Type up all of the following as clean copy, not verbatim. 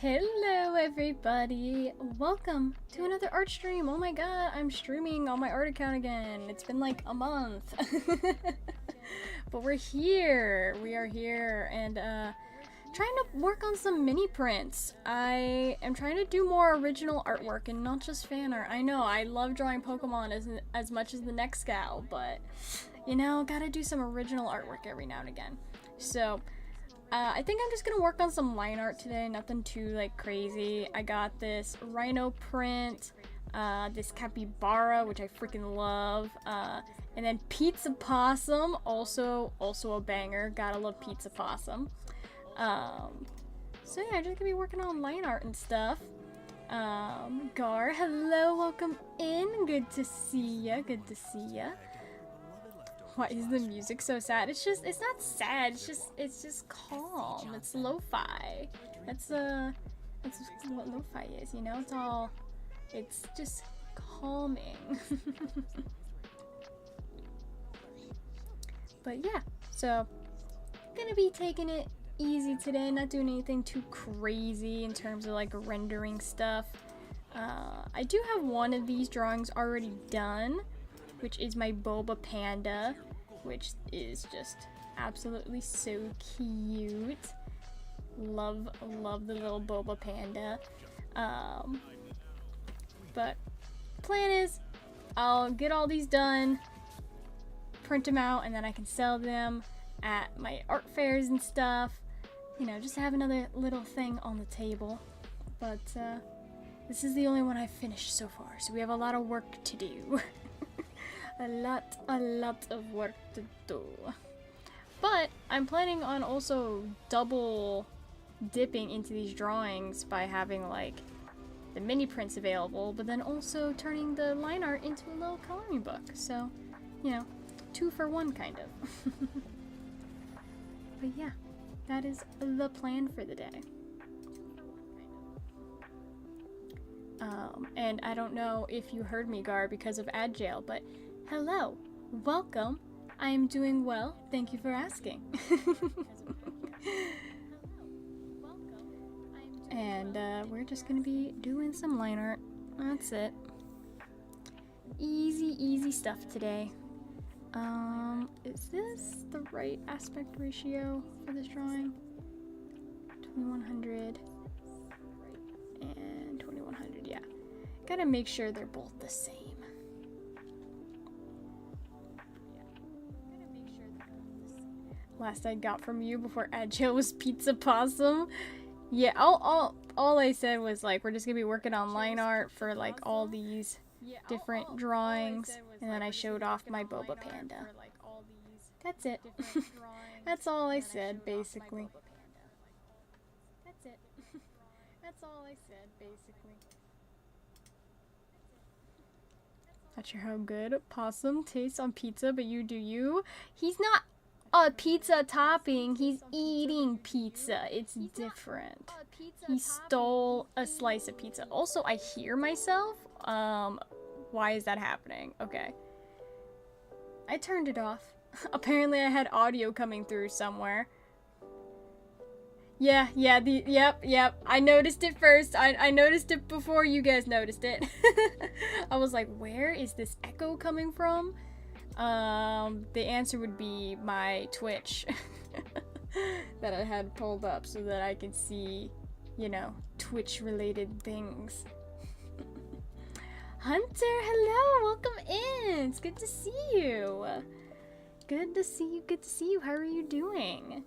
Hello everybody! Welcome to another art stream! Oh my god, I'm streaming on my art account again. It's been like a month. But we're here! We are here and trying to work on some mini prints. I am trying to do more original artwork and not just fan art. I know, I love drawing Pokemon as much as the next gal, but you know, gotta do some original artwork every now and again. So I think I'm just gonna work on some line art today, nothing too like crazy. I got this rhino print, this capybara, which I freaking love, and then pizza possum, also a banger. Gotta love pizza possum. So yeah, just gonna be working on line art and stuff. Gar, hello, welcome in. Good to see ya. Good to see ya. Why is the music so sad? It's not sad, it's just calm. It's lo-fi. That's what lo-fi is, you know? It's just calming. But yeah, so gonna be taking it easy today, not doing anything too crazy in terms of like rendering stuff. I do have one of these drawings already done, which is my Boba Panda, which is just absolutely so cute. Love the little Boba Panda. But plan is I'll get all these done, print them out, and then I can sell them at my art fairs and stuff. You know, just have another little thing on the table. But this is the only one I've finished so far, so we have a lot of work to do. a lot of work to do. But I'm planning on also double dipping into these drawings by having like the mini prints available, but then also turning the line art into a little coloring book. So, you know, 2 for 1 kind of. But yeah, that is the plan for the day. And I don't know if you heard me, Gar, because of ad jail, but hello, welcome. I am doing well. Thank you for asking. And we're just gonna be doing some line art. That's it. Easy stuff today. Is this the right aspect ratio for this drawing? 2100 and 2100, yeah. Gotta make sure they're both the same. Last I got from you before Agile was pizza possum. Yeah, all I said was like we're just gonna be working on line art for like all these different drawings, and then I showed off my Boba Panda. That's it. That's all I said, basically. That's it. That's all I said, basically. Not sure how good possum tastes on pizza, but you do you. He's not a pizza topping, he's eating pizza. It's different. He stole a slice of pizza. Also, I hear myself. Why is that happening? Okay. I turned it off. Apparently I had audio coming through somewhere. Yeah, yep. I noticed it first. I noticed it before you guys noticed it. I was like, where is this echo coming from? The answer would be my Twitch that I had pulled up so that I can see, you know, Twitch related things. Hunter, hello, welcome in. It's good to see you. Good to see you. How are you doing?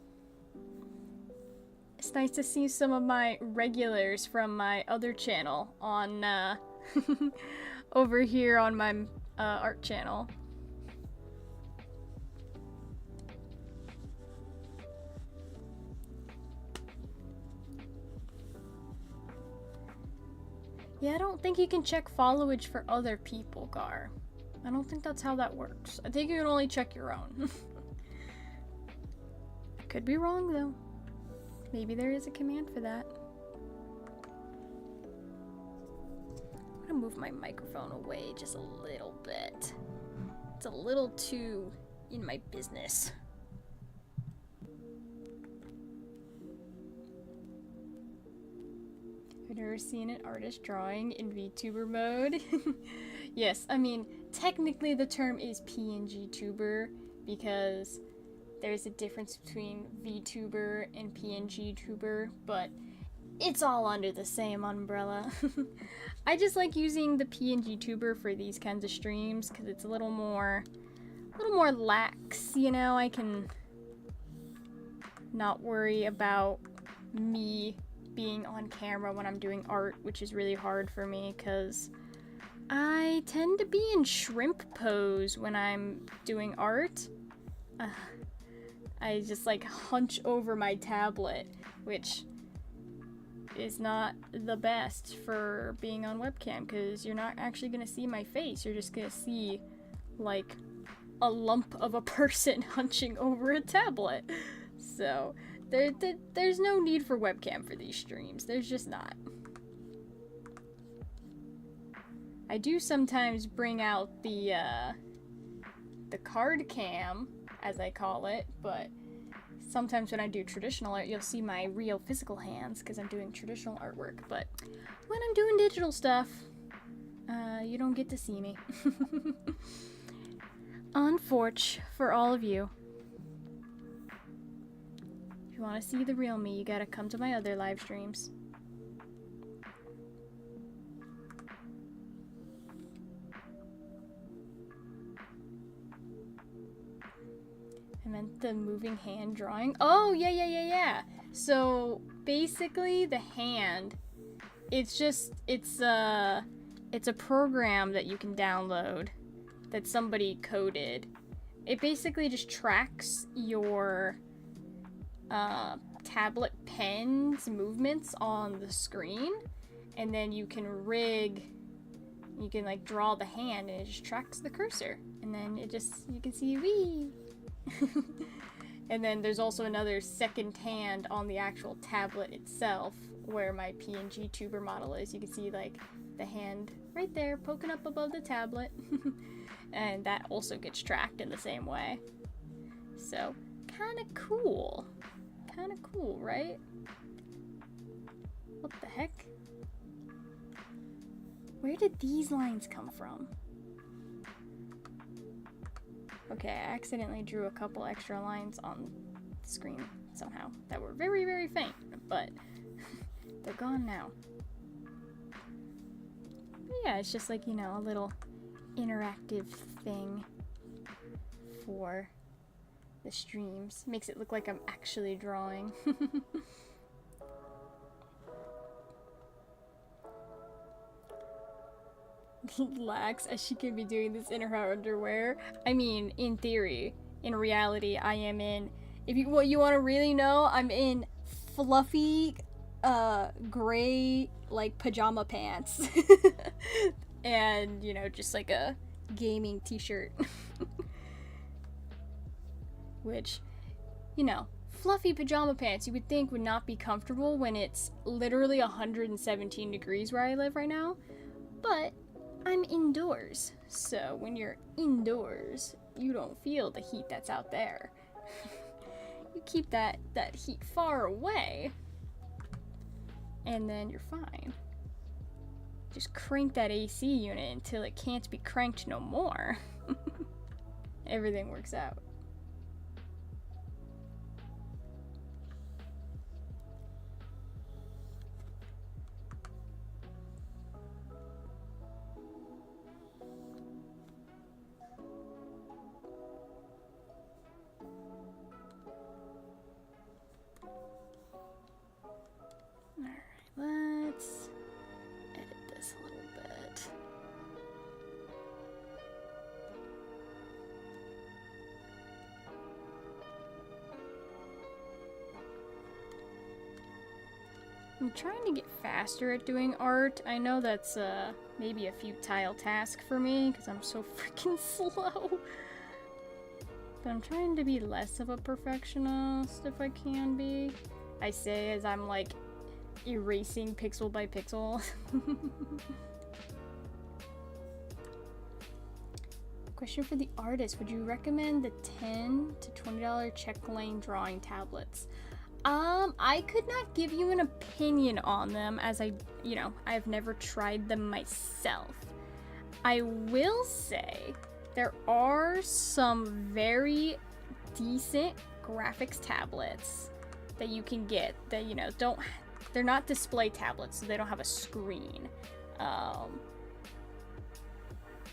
It's nice to see some of my regulars from my other channel on, over here on my, art channel. Yeah, I don't think you can check followage for other people, Gar. I don't think that's how that works. I think you can only check your own. Could be wrong, though. Maybe there is a command for that. I'm gonna move my microphone away just a little bit. It's a little too in my business. You've never seen an artist drawing in VTuber mode? Yes, I mean, technically the term is PNG tuber because there's a difference between VTuber and PNG tuber, but it's all under the same umbrella. I just like using the PNG tuber for these kinds of streams because it's a little more lax, you know. I can not worry about me being on camera when I'm doing art, which is really hard for me because I tend to be in shrimp pose when I'm doing art. I just like hunch over my tablet, which is not the best for being on webcam because you're not actually gonna see my face. You're just gonna see like a lump of a person hunching over a tablet. So there's no need for webcam for these streams. There's just not. I do sometimes bring out the card cam, as I call it, but sometimes when I do traditional art, you'll see my real physical hands because I'm doing traditional artwork. But when I'm doing digital stuff, you don't get to see me. Unfortunate for all of you. If you want to see the real me, you gotta come to my other live streams. I meant the moving hand drawing. Oh, yeah. So basically the hand, it's a program that you can download that somebody coded. It basically just tracks your tablet pen's movements on the screen, and then you can like draw the hand and it just tracks the cursor, and then you can see wee. And then there's also another second hand on the actual tablet itself where my PNG tuber model is. You can see like the hand right there poking up above the tablet. And that also gets tracked in the same way. So kind of cool, right? What the heck? Where did these lines come from? Okay, I accidentally drew a couple extra lines on the screen somehow that were very, very faint, but they're gone now. But yeah, it's just like, you know, a little interactive thing for the streams. Makes it look like I'm actually drawing. Lax, as she could be doing this in her underwear. I mean, in theory. In reality, I am in... what you want to really know, I'm in fluffy, gray, like, pajama pants. And, you know, just like a gaming t-shirt. Which, you know, fluffy pajama pants you would think would not be comfortable when it's literally 117 degrees where I live right now. But I'm indoors, so when you're indoors, you don't feel the heat that's out there. You keep that heat far away, and then you're fine. Just crank that AC unit until it can't be cranked no more. Everything works out. Let's edit this a little bit. I'm trying to get faster at doing art. I know that's maybe a futile task for me because I'm so freaking slow. But I'm trying to be less of a perfectionist if I can be. I say as I'm like erasing pixel by pixel. Question for the artist. Would you recommend the $10 to $20 check lane drawing tablets? I could not give you an opinion on them as I've never tried them myself. I will say there are some very decent graphics tablets that you can get that, they're not display tablets, so they don't have a screen.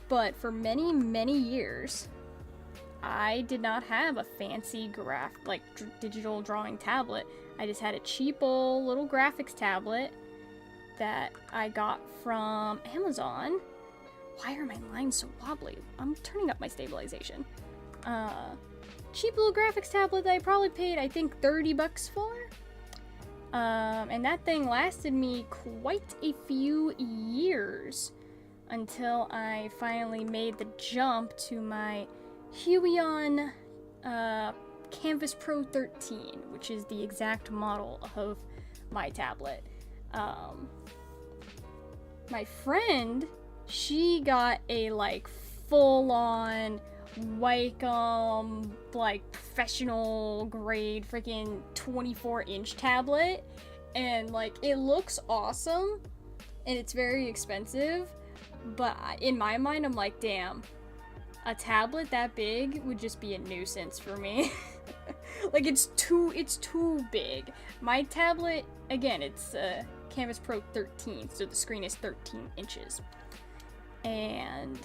But for many, many years, I did not have a fancy digital drawing tablet. I just had a cheap old little graphics tablet that I got from Amazon. Why are my lines so wobbly? I'm turning up my stabilization. Cheap little graphics tablet that I probably paid, I think, $30 for. And that thing lasted me quite a few years until I finally made the jump to my Huion Canvas Pro 13, which is the exact model of my tablet. My friend, she got a full-on Wacom professional grade freaking 24-inch tablet, and it looks awesome and it's very expensive, but in my mind I'm like, damn, a tablet that big would just be a nuisance for me. It's too big. My tablet, again, it's a Canvas Pro 13, so the screen is 13 inches. And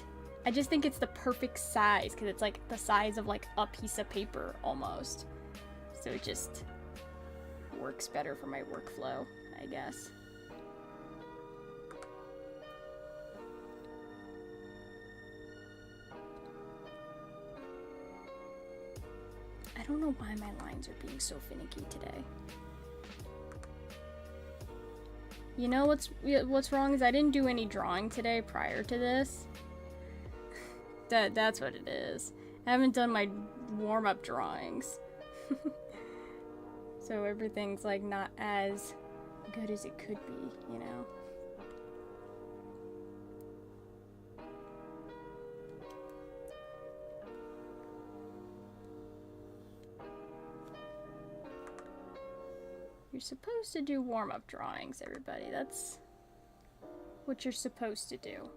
I just think it's the perfect size, because it's the size of a piece of paper almost. So it just works better for my workflow, I guess. I don't know why my lines are being so finicky today. You know what's wrong is I didn't do any drawing today prior to this. That's what it is. I haven't done my warm-up drawings. So everything's not as good as it could be, you know? You're supposed to do warm-up drawings, everybody. That's what you're supposed to do.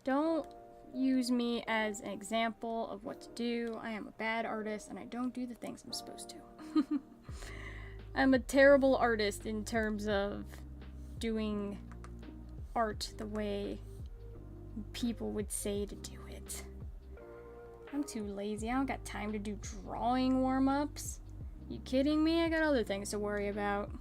Don't use me as an example of what to do. I am a bad artist and I don't do the things I'm supposed to. I'm a terrible artist in terms of doing art the way people would say to do it. I'm too lazy. I don't got time to do drawing warm-ups. You kidding me? I got other things to worry about.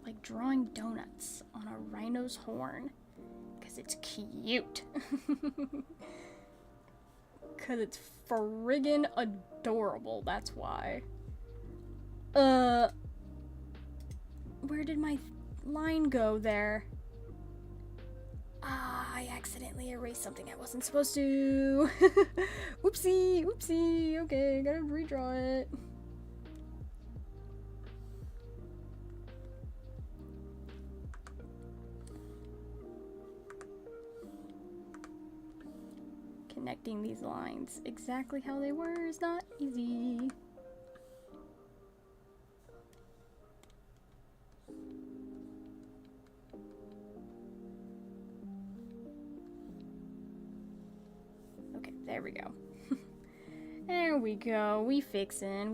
Like drawing donuts on a rhino's horn. Because it's cute. Because it's friggin' adorable, that's why. Where did my line go there? I accidentally erased something I wasn't supposed to. Whoopsie, whoopsie. Okay, gotta redraw it. Connecting these lines exactly how they were is not easy. Okay, there we go. There we go. We fixin'.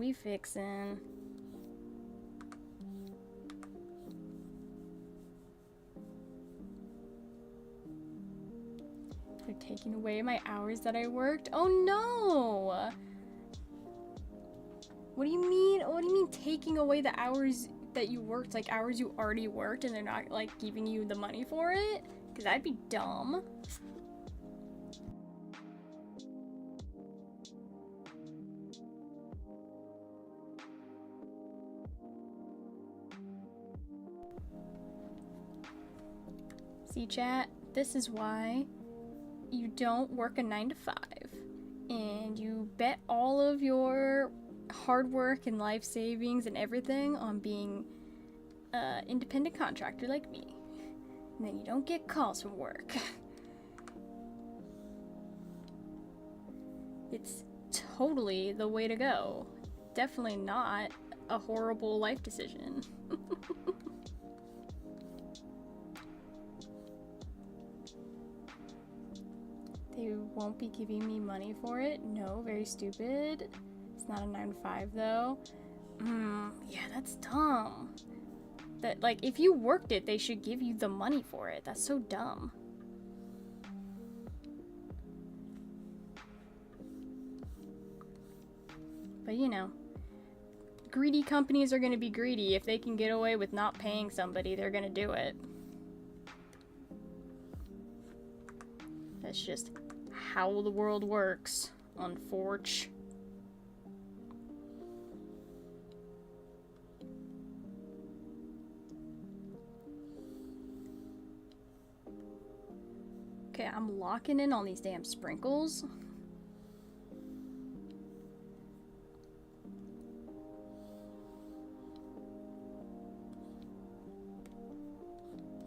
They're taking away my hours that I worked. Oh no! What do you mean? What do you mean taking away the hours that you worked? Like hours you already worked and they're not giving you the money for it? Because that'd be dumb. See, chat? This is why you don't work a 9 to 5 and you bet all of your hard work and life savings and everything on being an independent contractor like me, and then you don't get calls from work. It's totally the way to go. Definitely not a horrible life decision. They won't be giving me money for it. No, very stupid. It's not a 9-to-5 though. Yeah, that's dumb. That, like, if you worked it, they should give you the money for it. That's so dumb. But you know, greedy companies are gonna be greedy. If they can get away with not paying somebody, they're gonna do it. That's just how the world works, unfortunately. Okay, I'm locking in on these damn sprinkles.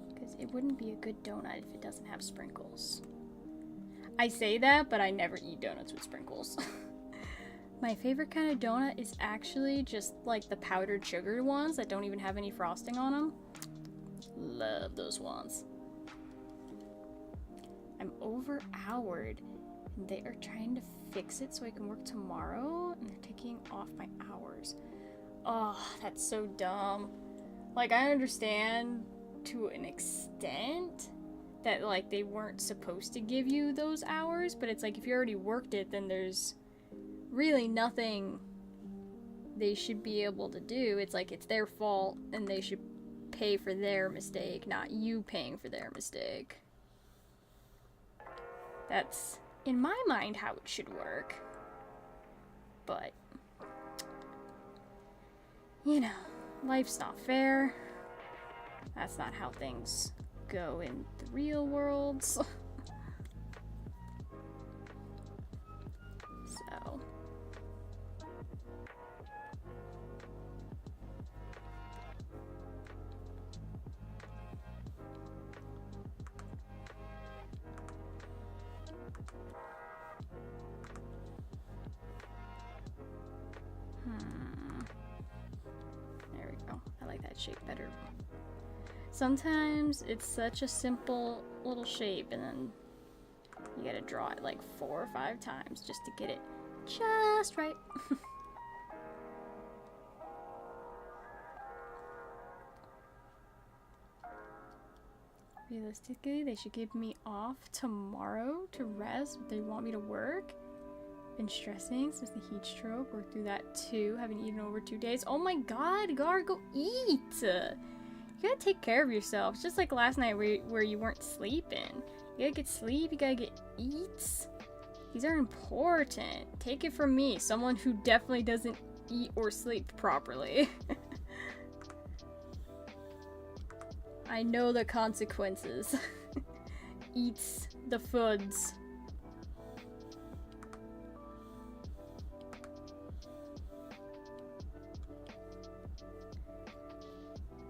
Because it wouldn't be a good donut if it doesn't have sprinkles. I say that, but I never eat donuts with sprinkles. My favorite kind of donut is actually just like the powdered sugar ones that don't even have any frosting on them. Love those ones. I'm over-houred, and they are trying to fix it so I can work tomorrow, and they're taking off my hours. Oh, that's so dumb. Like, I understand to an extent that, like, they weren't supposed to give you those hours, but it's like, if you already worked it, then there's really nothing they should be able to do. It's like, it's their fault, and they should pay for their mistake, not you paying for their mistake. That's, in my mind, how it should work. But, you know, life's not fair. That's not how things go in the real world. So. There we go. I like that shape better. Sometimes it's such a simple little shape, and then you gotta draw it like 4 or 5 times just to get it just right. Realistically, they should give me off tomorrow to rest, but they want me to work. Been stressing since the heat stroke. Worked through that too. Haven't eaten over 2 days. Oh my god, Gar, go eat! You gotta take care of yourself. It's just like last night where you weren't sleeping. You gotta get sleep, you gotta get eats. These are important. Take it from me, someone who definitely doesn't eat or sleep properly. I know the consequences. Eats the foods.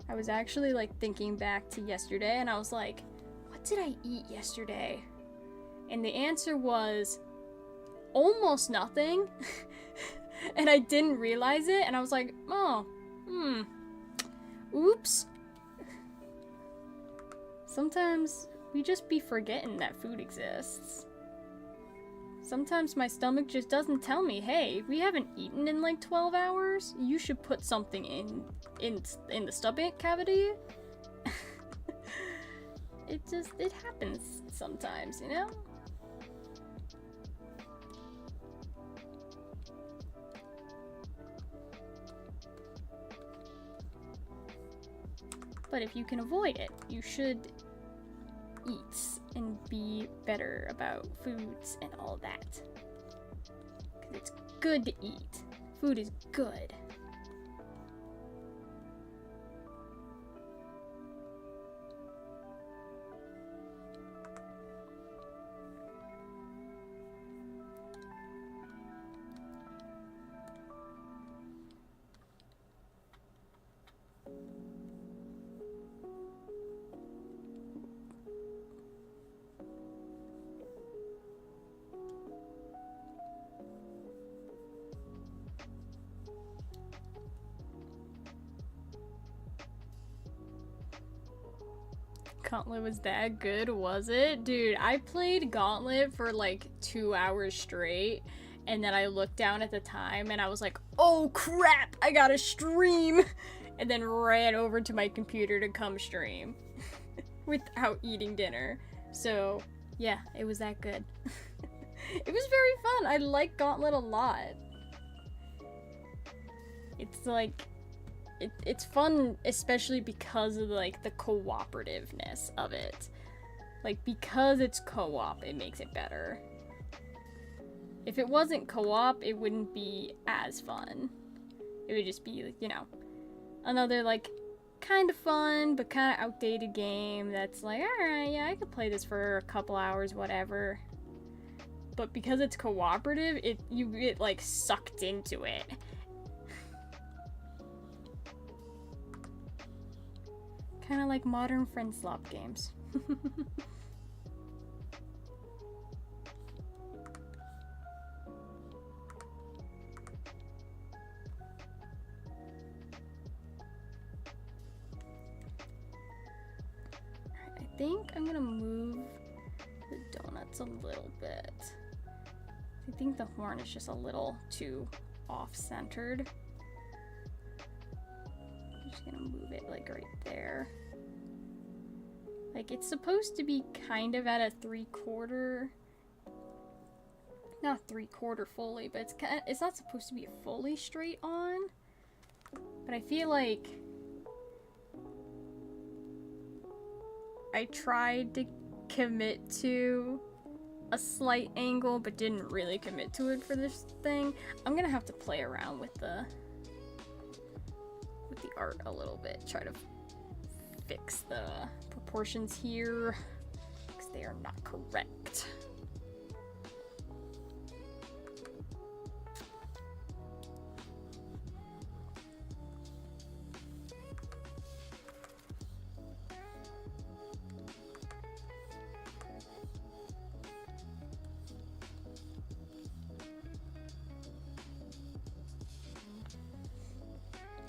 I was actually like thinking back to yesterday, and I was like, what did I eat yesterday? And the answer was almost nothing. And I didn't realize it, and I was like, oh, oops. Sometimes we just be forgetting that food exists. Sometimes my stomach just doesn't tell me, hey, we haven't eaten in like 12 hours. You should put something in the stomach cavity. It happens sometimes, you know? But if you can avoid it, you should eat and be better about foods and all that. Because it's good to eat. Food is good. Gauntlet was that good, was it? Dude, I played Gauntlet for like 2 hours straight, and then I looked down at the time and I was like, oh crap, I gotta stream! And then ran over to my computer to come stream without eating dinner. So, yeah, it was that good. It was very fun. I like Gauntlet a lot. It's like, it's fun, especially because of like the cooperativeness of it. Like, because it's co-op, it makes it better. If it wasn't co-op, it wouldn't be as fun. It would just be, you know, another like kind of fun but kind of outdated game that's like, alright, yeah, I could play this for a couple hours, whatever. But because it's cooperative, you get like sucked into it. Kind of like modern friend slop games. I think I'm gonna move the donuts a little bit. I think the horn is just a little too off-centered. I'm just gonna move it like right there. Like, it's supposed to be kind of at a 3/4, not 3/4 fully, but it's not supposed to be fully straight on. But I feel like I tried to commit to a slight angle, but didn't really commit to it for this thing. I'm gonna have to play around with the art a little bit, try to fix the proportions here, because they are not correct.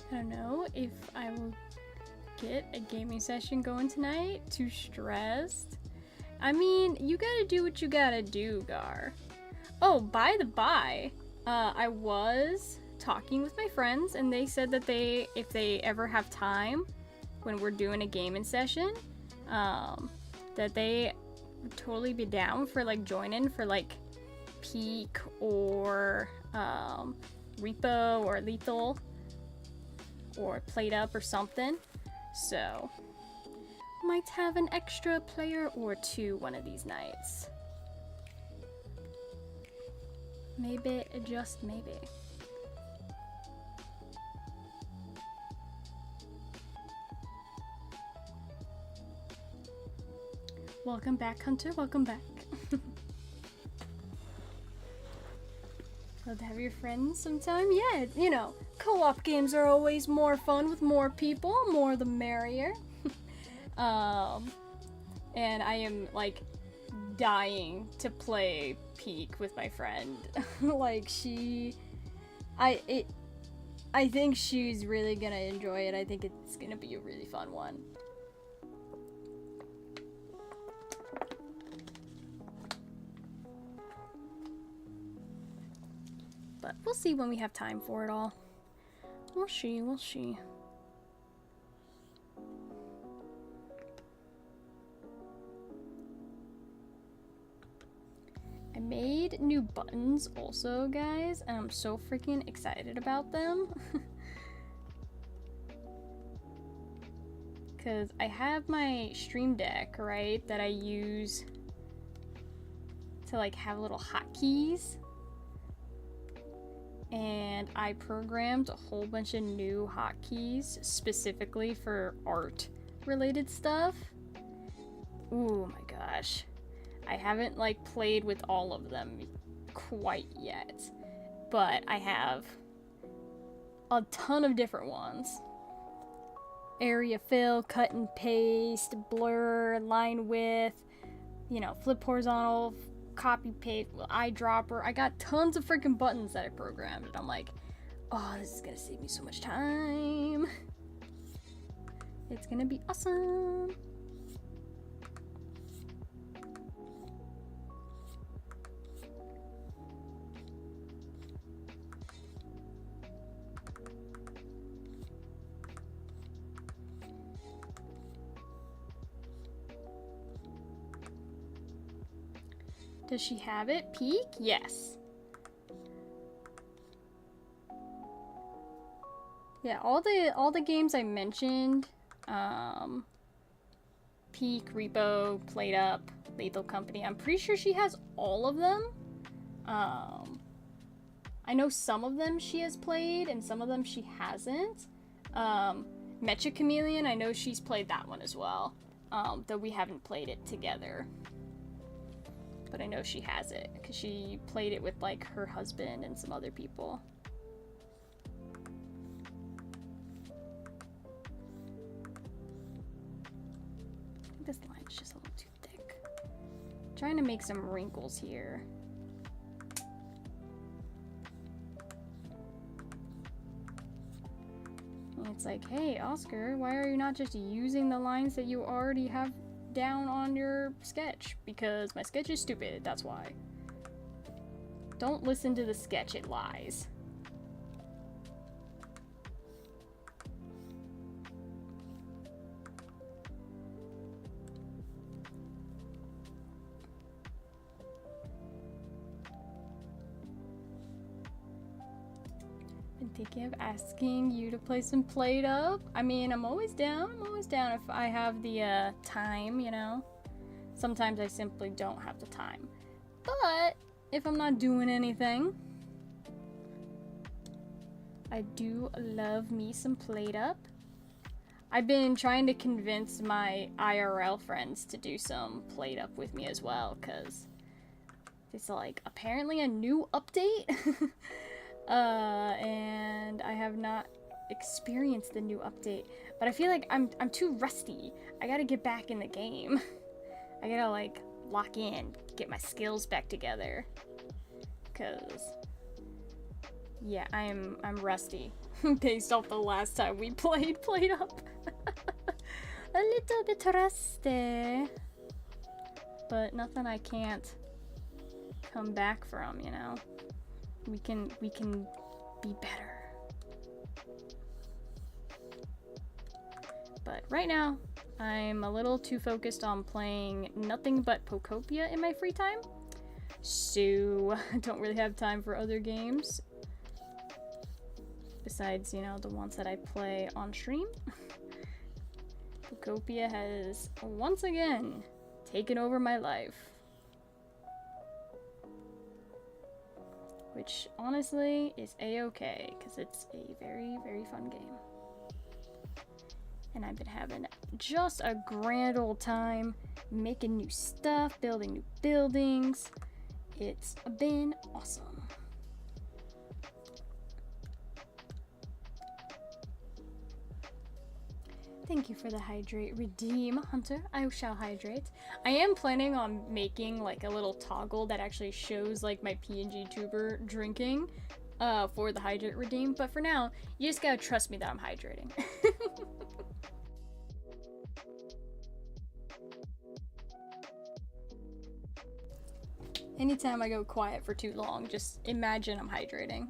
I don't know if I will get a gaming session going tonight. Too stressed. I mean, you gotta do what you gotta do, Gar. Oh, by the by, I was talking with my friends, and they said that if they ever have time when we're doing a gaming session, that they would totally be down for like joining for like Peak or Repo or Lethal or Played Up or something. So, might have an extra player or two one of these nights. Maybe, just maybe. Welcome back, Hunter. Welcome back. Love to have your friends sometime. Yeah, you know, co-op games are always more fun with more people. More the merrier. And I am, like, dying to play Peak with my friend. Like, I think she's really gonna enjoy it. I think it's gonna be a really fun one. But we'll see when we have time for it all. We'll see, we'll see. I made new buttons also, guys, and I'm so freaking excited about them. Because I have my Stream Deck, right, that I use to like have little hotkeys. And I programmed a whole bunch of new hotkeys specifically for art related stuff. Ooh my gosh. I haven't like played with all of them quite yet, but I have a ton of different ones. Area fill, cut and paste, blur, line width, you know, flip horizontal, copy paste, eyedropper. I got tons of freaking buttons that I programmed, and I'm like, oh, this is gonna save me so much time. It's gonna be awesome. Does she have it? Peak? Yes. Yeah, all the games I mentioned, Peak, Repo, Played Up, Lethal Company, I'm pretty sure she has all of them. I know some of them she has played and some of them she hasn't. Mecha Chameleon, I know she's played that one as well, though we haven't played it together. But I know she has it, because she played it with, like, her husband and some other people. I think this line is just a little too thick. I'm trying to make some wrinkles here. And it's like, hey, Oscar, why are you not just using the lines that you already have down on your sketch? Because my sketch is stupid, that's why. Don't listen to the sketch, it lies. Been thinking of asking you to play some Played Up. I mean, I'm always down if I have the time, you know. Sometimes I simply don't have the time. But if I'm not doing anything, I do love me some Played Up. I've been trying to convince my IRL friends to do some Played Up with me as well, because it's like apparently a new update. And I have not experienced the new update, but I feel like I'm too rusty. I gotta get back in the game. I gotta like lock in, get my skills back together. Cause yeah, I'm rusty based off the last time we played Up. A little bit rusty, but nothing I can't come back from, you know. We can be better. But right now, I'm a little too focused on playing nothing but Pokopia in my free time. So I don't really have time for other games. Besides, you know, the ones that I play on stream. Pokopia has once again taken over my life. Which, honestly, is a-okay, because it's a very, very fun game. And I've been having just a grand old time making new stuff, building new buildings. It's been awesome. Thank you for the hydrate redeem, Hunter. I shall hydrate. I am planning on making like a little toggle that actually shows like my PNG tuber drinking for the hydrate redeem, but for now, you just gotta trust me that I'm hydrating. Anytime I go quiet for too long, just imagine I'm hydrating.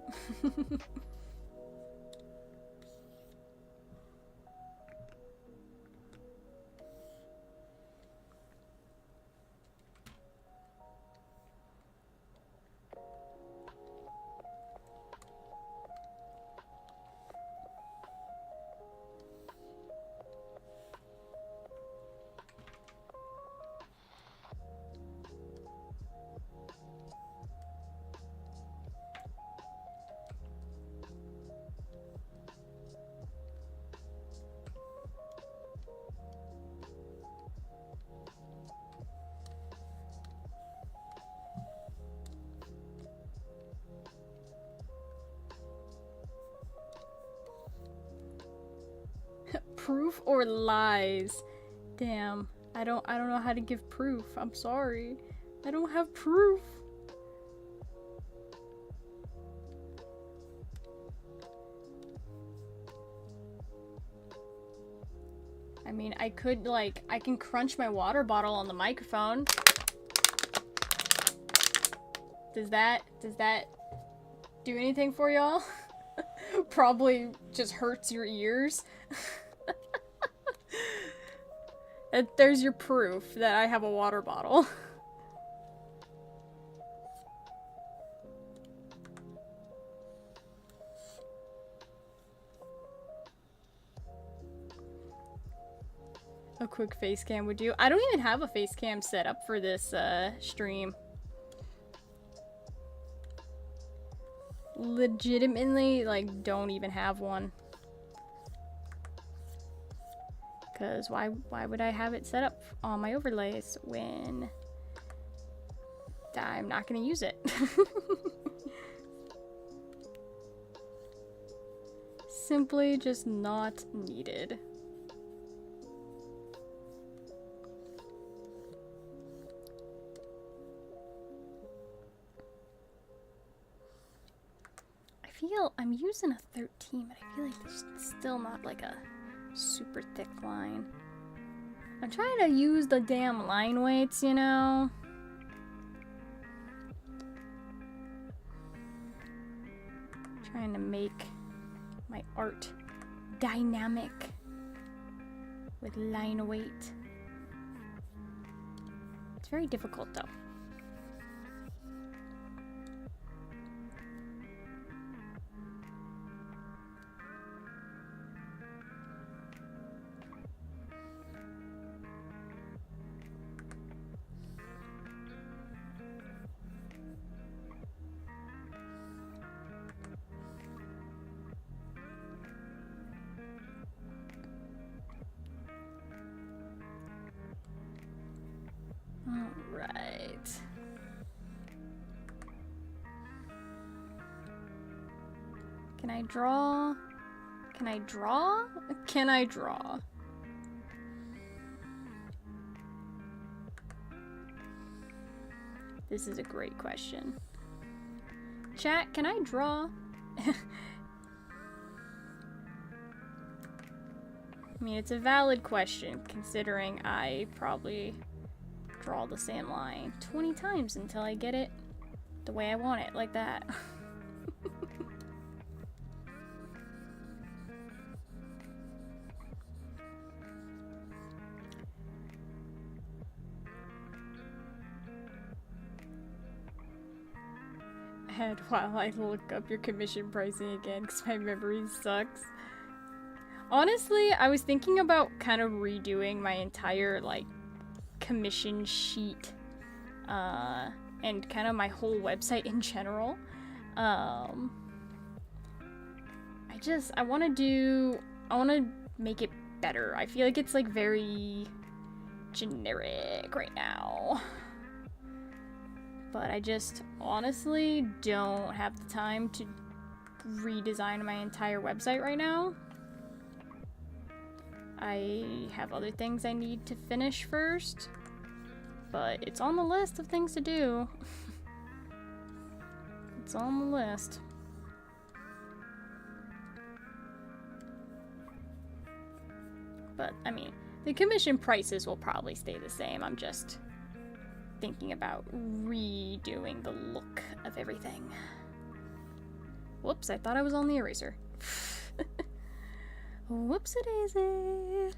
Proof or lies? Damn, I don't know how to give proof. I'm sorry. I don't have proof. I mean, I could like, I can crunch my water bottle on the microphone. Does that do anything for y'all? Probably just hurts your ears. And there's your proof that I have a water bottle. A quick face cam would do. I don't even have a face cam set up for this stream. Legitimately, like, don't even have one. Because why would I have it set up on my overlays when I'm not going to use it? Simply just not needed. I'm using a 13, but I feel like there's still not like a super thick line. I'm trying to use the damn line weights, you know? Trying to make my art dynamic with line weight. It's very difficult though. Alright. Can I draw? Can I draw? Can I draw? This is a great question. Chat, can I draw? I mean, it's a valid question, considering I probably draw the same line 20 times until I get it the way I want it, like that. And while I look up your commission pricing again, because my memory sucks. Honestly, I was thinking about kind of redoing my entire, like, commission sheet, and kind of my whole website in general. I want to make it better. I feel like it's, like, very generic right now. But I just honestly don't have the time to redesign my entire website right now. I have other things I need to finish first, but it's on the list of things to do. It's on the list. But, I mean, the commission prices will probably stay the same. I'm just thinking about redoing the look of everything. Whoops, I thought I was on the eraser. Whoopsie-daisy.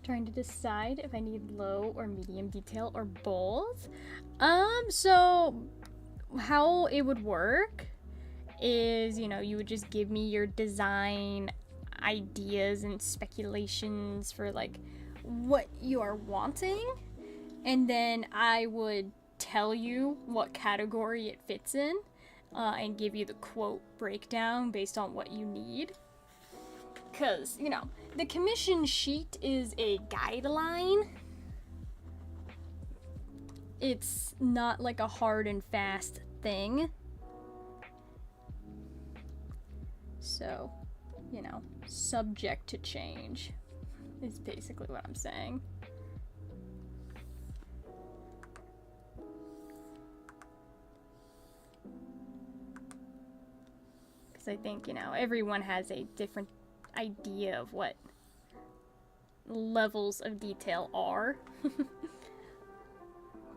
Trying to decide if I need low or medium detail or both. So how it would work is, you know, you would just give me your design ideas and speculations for like what you are wanting, and then I would tell you what category it fits in, and give you the quote breakdown based on what you need. Because, you know, the commission sheet is a guideline. It's not like a hard and fast thing. So, you know, subject to change is basically what I'm saying. Because I think, you know, everyone has a different idea of what levels of detail are.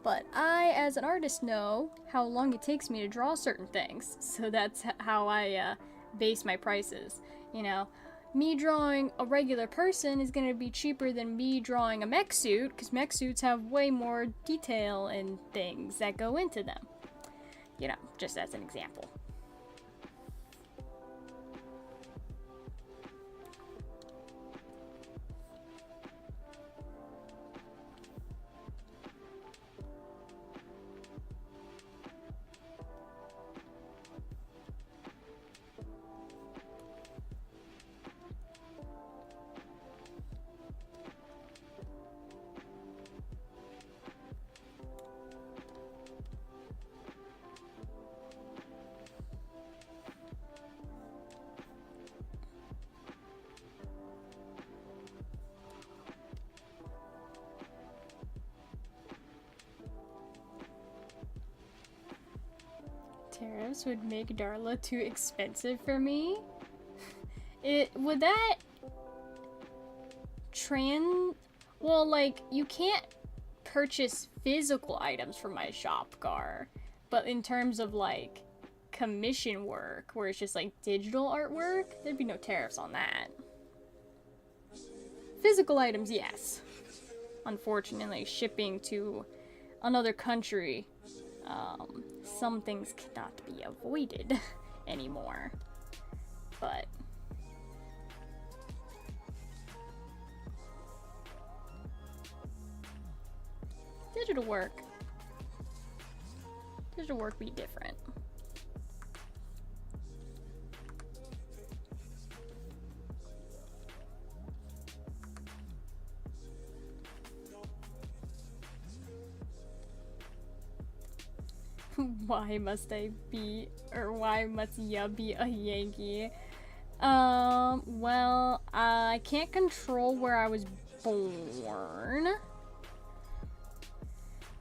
But I, as an artist, know how long it takes me to draw certain things. So that's how I base my prices. You know, me drawing a regular person is going to be cheaper than me drawing a mech suit, because mech suits have way more detail and things that go into them. You know, just as an example. Tariffs would make Darla too expensive for me. Would that well, like, you can't purchase physical items from my shop, Gar, but in terms of like commission work where it's just like digital artwork, there'd be no tariffs on that. Physical items, yes. Unfortunately, shipping to another country, some things cannot be avoided anymore. But digital work be different. Why must ya be a Yankee? Well, I can't control where I was born.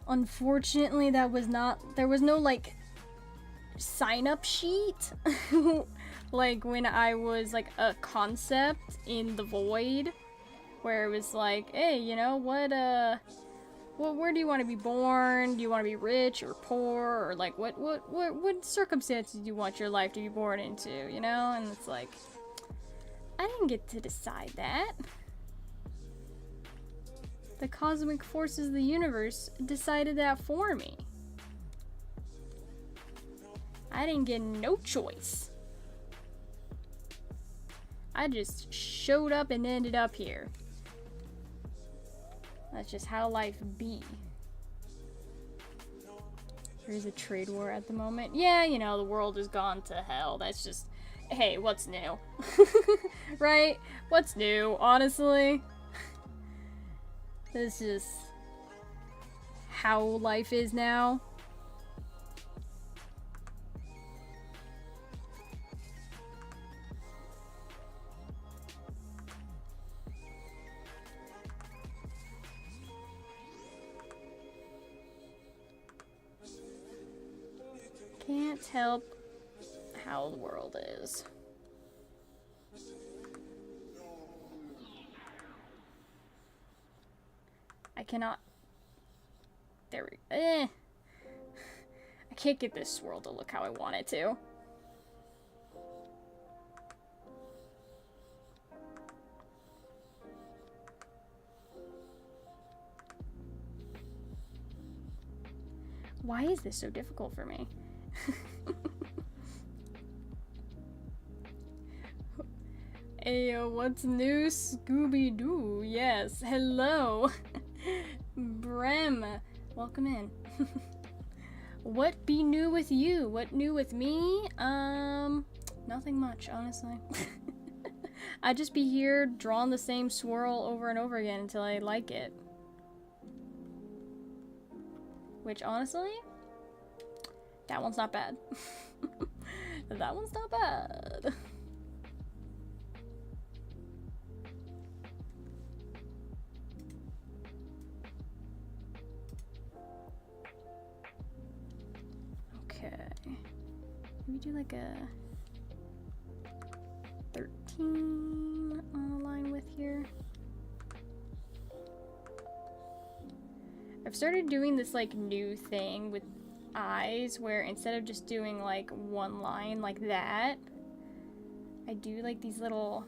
Unfortunately, there was no, like, sign-up sheet. Like, when I was, like, a concept in the Void, where it was like, hey, you know, where do you want to be born? Do you want to be rich or poor? Or, like, what circumstances do you want your life to be born into, you know? And it's like, I didn't get to decide that. The cosmic forces of the universe decided that for me. I didn't get no choice. I just showed up and ended up here. That's just how life be. There's a trade war at the moment. Yeah, you know, the world has gone to hell. That's just, hey, what's new? Right? What's new, honestly? This is how life is now. Can't help how the world is. I cannot. There we go. I can't get this swirl to look how I want it to. Why is this so difficult for me? Ayo, what's new, Scooby-Doo? Yes, hello. Brem, welcome in. What be new with you? What new with me? Nothing much, honestly. I'd just be here drawing the same swirl over and over again until I like it. Which, honestly, that one's not bad. That one's not bad. Okay. Maybe do like a 13 on a line with here. I I've started doing this like new thing with eyes where instead of just doing like one line like that, I do like these little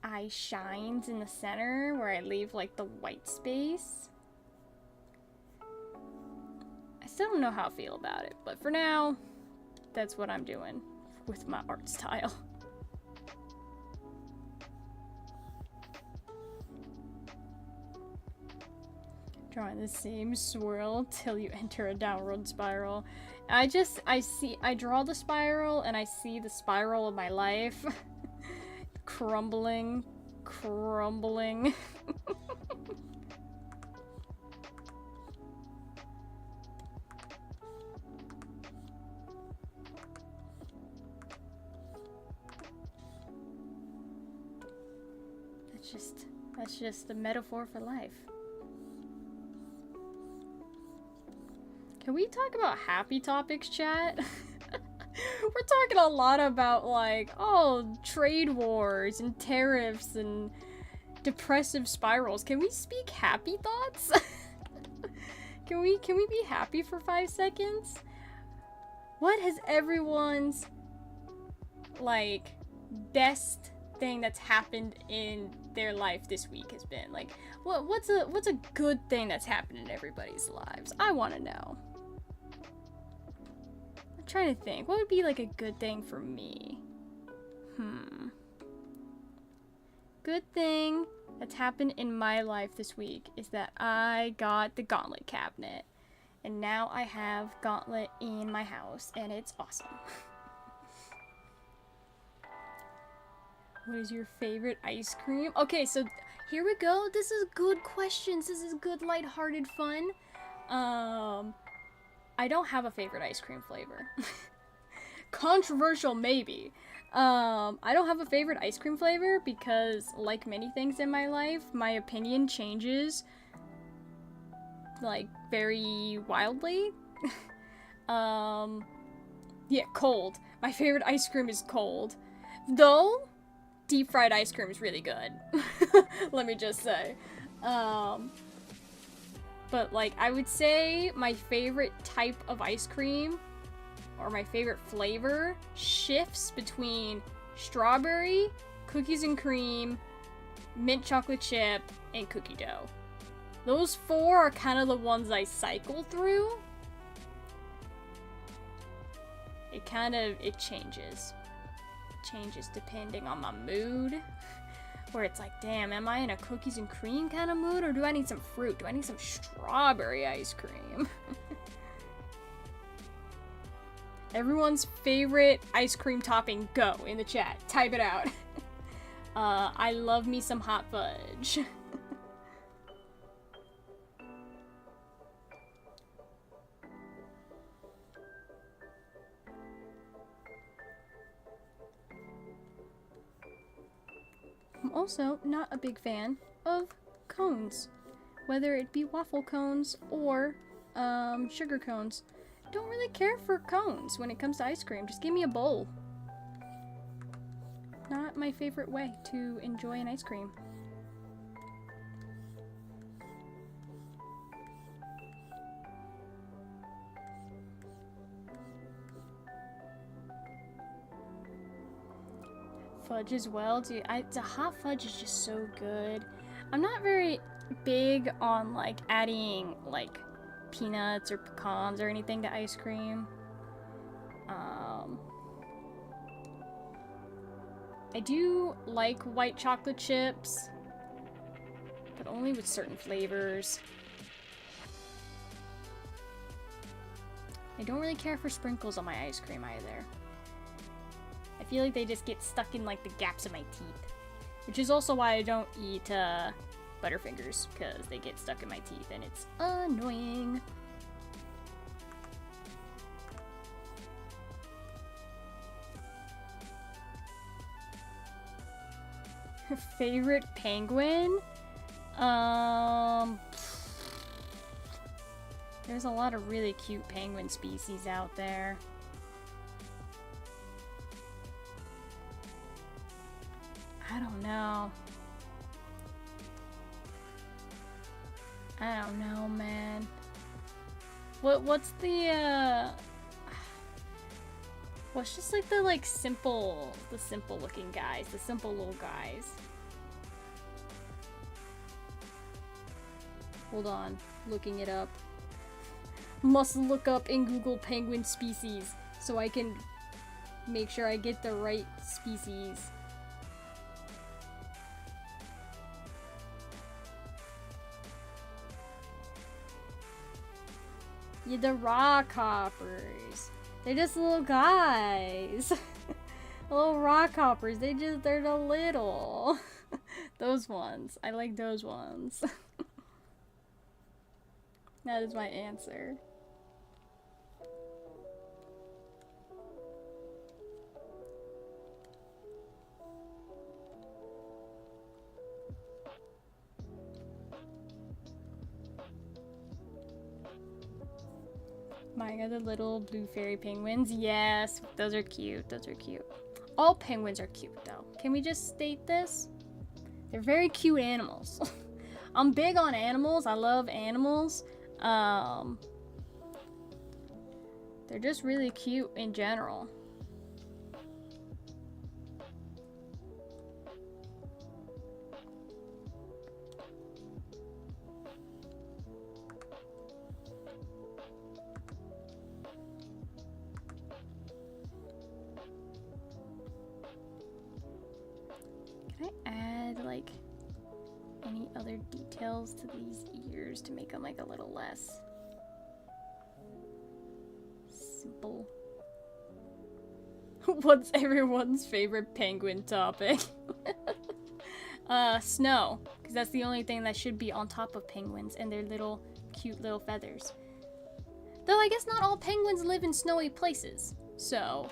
eye shines in the center where I leave like the white space. I still don't know how I feel about it, but for now, that's what I'm doing with my art style. Drawing the same swirl till you enter a downward spiral. I draw the spiral and I see the spiral of my life crumbling. That's just a metaphor for life. Can we talk about happy topics, chat? We're talking a lot about like, oh, trade wars and tariffs and depressive spirals. Can we speak happy thoughts? Can we be happy for 5 seconds? What has everyone's like best thing that's happened in their life this week has been? Like, what's a good thing that's happened in everybody's lives? I want to know. I'm trying to think. What would be like a good thing for me? Good thing that's happened in my life this week is that I got the Gauntlet cabinet. And now I have Gauntlet in my house, and it's awesome. What is your favorite ice cream? Okay, so here we go. This is good questions. This is good lighthearted fun. I don't have a favorite ice cream flavor. Controversial, maybe. I don't have a favorite ice cream flavor because, like many things in my life, my opinion changes, like, very wildly. Yeah, cold. My favorite ice cream is cold. Though, deep fried ice cream is really good. Let me just say. But, like, I would say my favorite type of ice cream, or my favorite flavor, shifts between strawberry, cookies and cream, mint chocolate chip, and cookie dough. Those 4 are kind of the ones I cycle through. It changes. It changes depending on my mood. Where it's like, damn, am I in a cookies and cream kind of mood, or do I need some fruit? Do I need some strawberry ice cream? Everyone's favorite ice cream topping, go in the chat. Type it out. I love me some hot fudge. I'm also not a big fan of cones, whether it be waffle cones or sugar cones. Don't really care for cones when it comes to ice cream. Just give me a bowl. Not my favorite way to enjoy an ice cream. Fudge as well, dude. The hot fudge is just so good. I'm not very big on like adding like peanuts or pecans or anything to ice cream. I do like white chocolate chips, but only with certain flavors. I don't really care for sprinkles on my ice cream either. I feel like they just get stuck in like the gaps of my teeth, which is also why I don't eat Butterfingers, because they get stuck in my teeth and it's annoying. Favorite penguin? There's a lot of really cute penguin species out there. I don't know. I don't know, man. What's the what's just like the simple looking guys, the simple little guys. Hold on, looking it up. Must look up in Google penguin species so I can make sure I get the right species. Yeah, the rockhoppers. They're just little guys. Little rockhoppers. They're the little. Those ones. I like those ones. That is my answer. My God, the little blue fairy penguins. Yes, those are cute. Those are cute. All penguins are cute, though. Can we just state this? They're very cute animals. I'm big on animals. I love animals. They're just really cute in general. Can I add like any other details to these ears to make them like a little less simple? What's everyone's favorite penguin topic? Snow, because that's the only thing that should be on top of penguins and their little cute little feathers. Though I guess not all penguins live in snowy places, so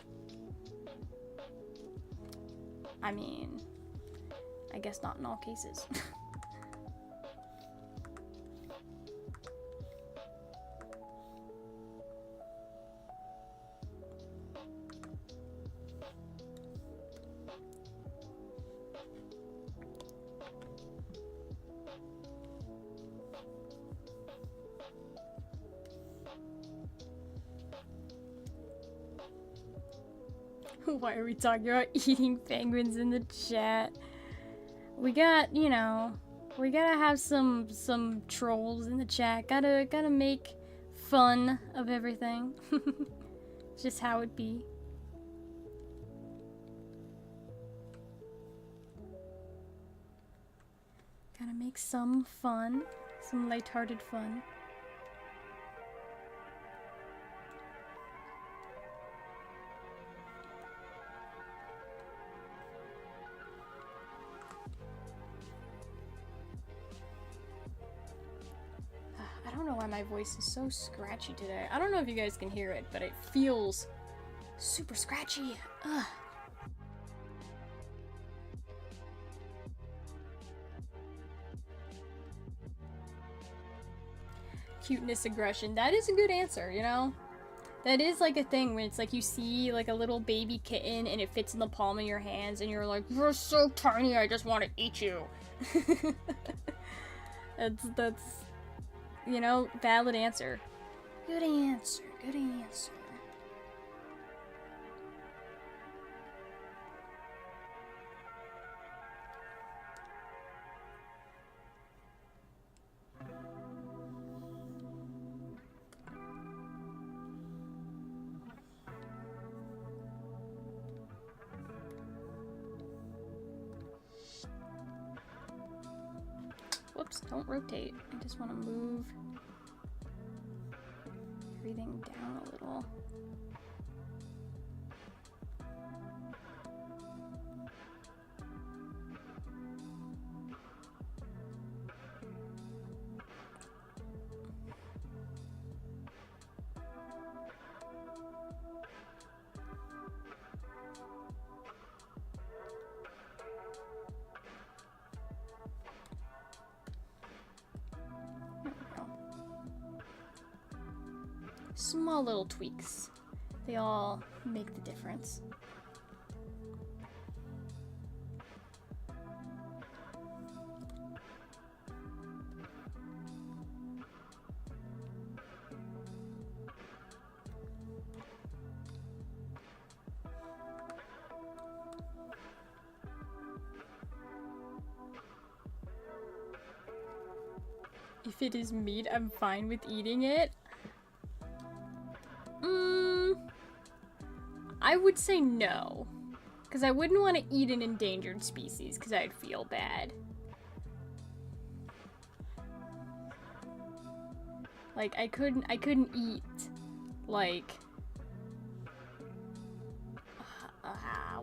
I mean, I guess not in all cases. Why are we talking about eating penguins in the chat? We got, you know, we gotta have some trolls in the chat. Gotta make fun of everything. Just how it be. Gotta make some fun, some lighthearted fun. I don't know why my voice is so scratchy today. I don't know if you guys can hear it, but it feels super scratchy. Ugh. Cuteness aggression. That is a good answer, you know? That is like a thing when it's like you see like a little baby kitten and it fits in the palm of your hands and you're like, you're so tiny, I just want to eat you. That's, you know, valid answer. Good answer, good answer. Whoops, don't rotate. I just want to move everything down a little. Small little tweaks. They all make the difference. If it is meat, I'm fine with eating it. I would say no. Because I wouldn't want to eat an endangered species, because I'd feel bad. Like, I couldn't eat, like,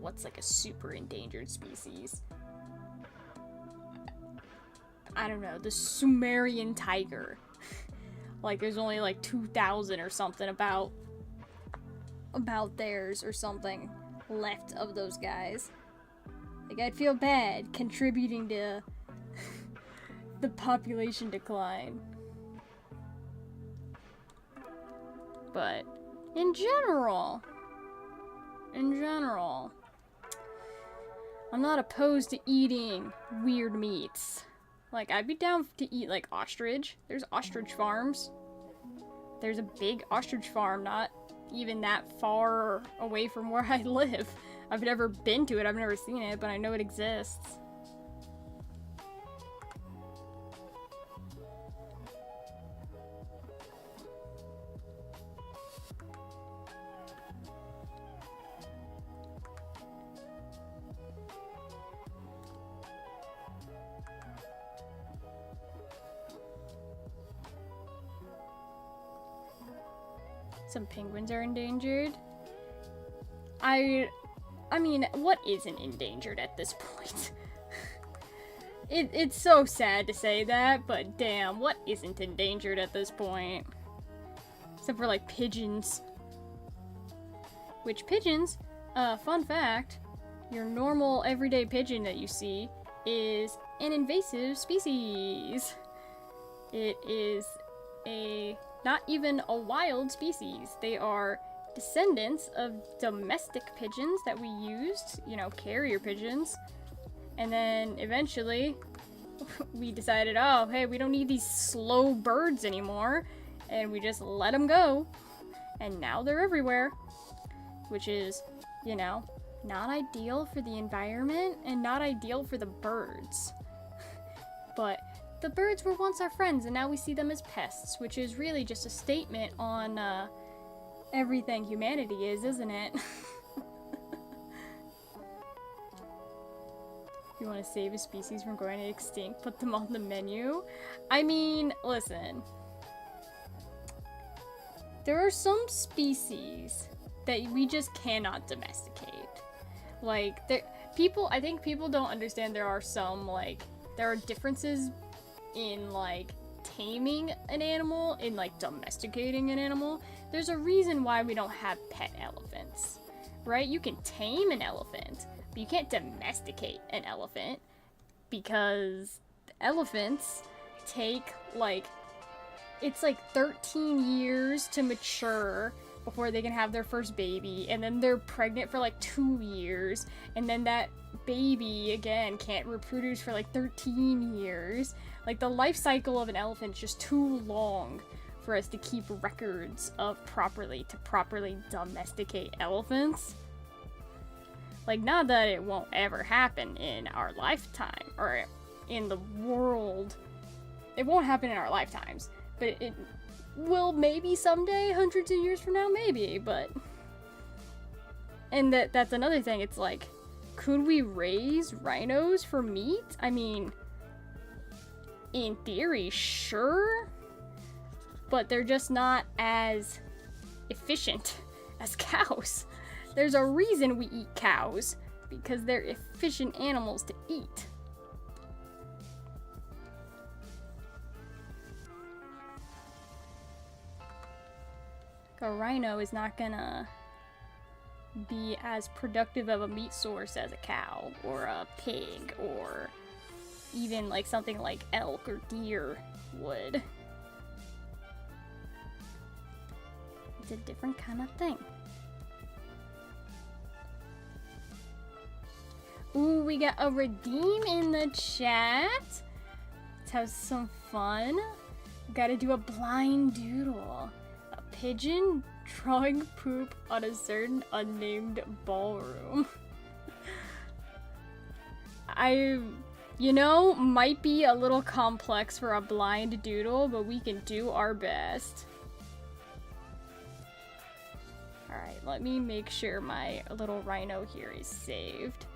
what's like a super endangered species? I don't know, the Sumerian tiger. Like, there's only like 2,000 or something about theirs or something left of those guys. Like, I'd feel bad contributing to the population decline. But in general, I'm not opposed to eating weird meats. Like, I'd be down to eat, like, ostrich. There's ostrich farms. There's a big ostrich farm not even that far away from where I live. I've never been to it, I've never seen it, but I know it exists. Some penguins are endangered. I mean, what isn't endangered at this point? It's so sad to say that, but damn, what isn't endangered at this point? Except for, like, pigeons. Which pigeons, fun fact, your normal everyday pigeon that you see is an invasive species. It is not even a wild species. They are descendants of domestic pigeons that we used, you know, carrier pigeons. And then eventually we decided, oh, hey, we don't need these slow birds anymore. And we just let them go. And now they're everywhere. Which is, you know, not ideal for the environment and not ideal for the birds. But the birds were once our friends, and now we see them as pests, which is really just a statement on everything humanity is, isn't it? If you want to save a species from going extinct, put them on the menu. I mean, listen. There are some species that we just cannot domesticate. Like, I think people don't understand there are some, like, there are differences in, like, taming an animal, in, like, domesticating an animal. There's a reason why we don't have pet elephants, right? You can tame an elephant, but you can't domesticate an elephant, because elephants take, like, it's like 13 years to mature before they can have their first baby, and then they're pregnant for like 2 years, and then that baby again can't reproduce for like 13 years. Like, the life cycle of an elephant is just too long for us to keep records of properly domesticate elephants. Like, not that it won't ever happen in our lifetime or in the world. It won't happen in our lifetimes, but it will maybe someday, hundreds of years from now, maybe, but... And that's another thing, it's like, could we raise rhinos for meat? I mean, in theory, sure, but they're just not as efficient as cows. There's a reason we eat cows, because they're efficient animals to eat. A rhino is not gonna be as productive of a meat source as a cow or a pig or even like something like elk or deer would. It's a different kind of thing. Ooh, we got a redeem in the chat. Let's have some fun. We gotta do a blind doodle. A pigeon drawing poop on a certain unnamed ballroom. You know, might be a little complex for a blind doodle, but we can do our best. Alright, let me make sure my little rhino here is saved.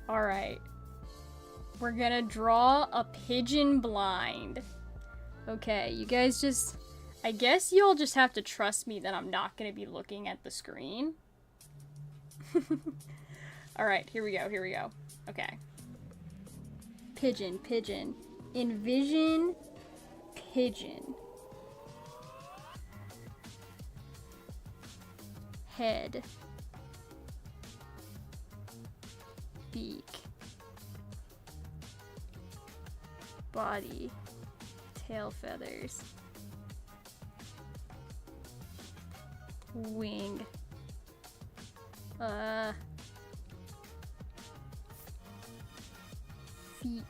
Alright. We're gonna draw a pigeon blind. Okay, you guys just... I guess you'll just have to trust me that I'm not gonna be looking at the screen. Alright, here we go, here we go. Okay. Pigeon, pigeon. Envision pigeon. Head. Beak. Body. Tail feathers. Wing. Feet.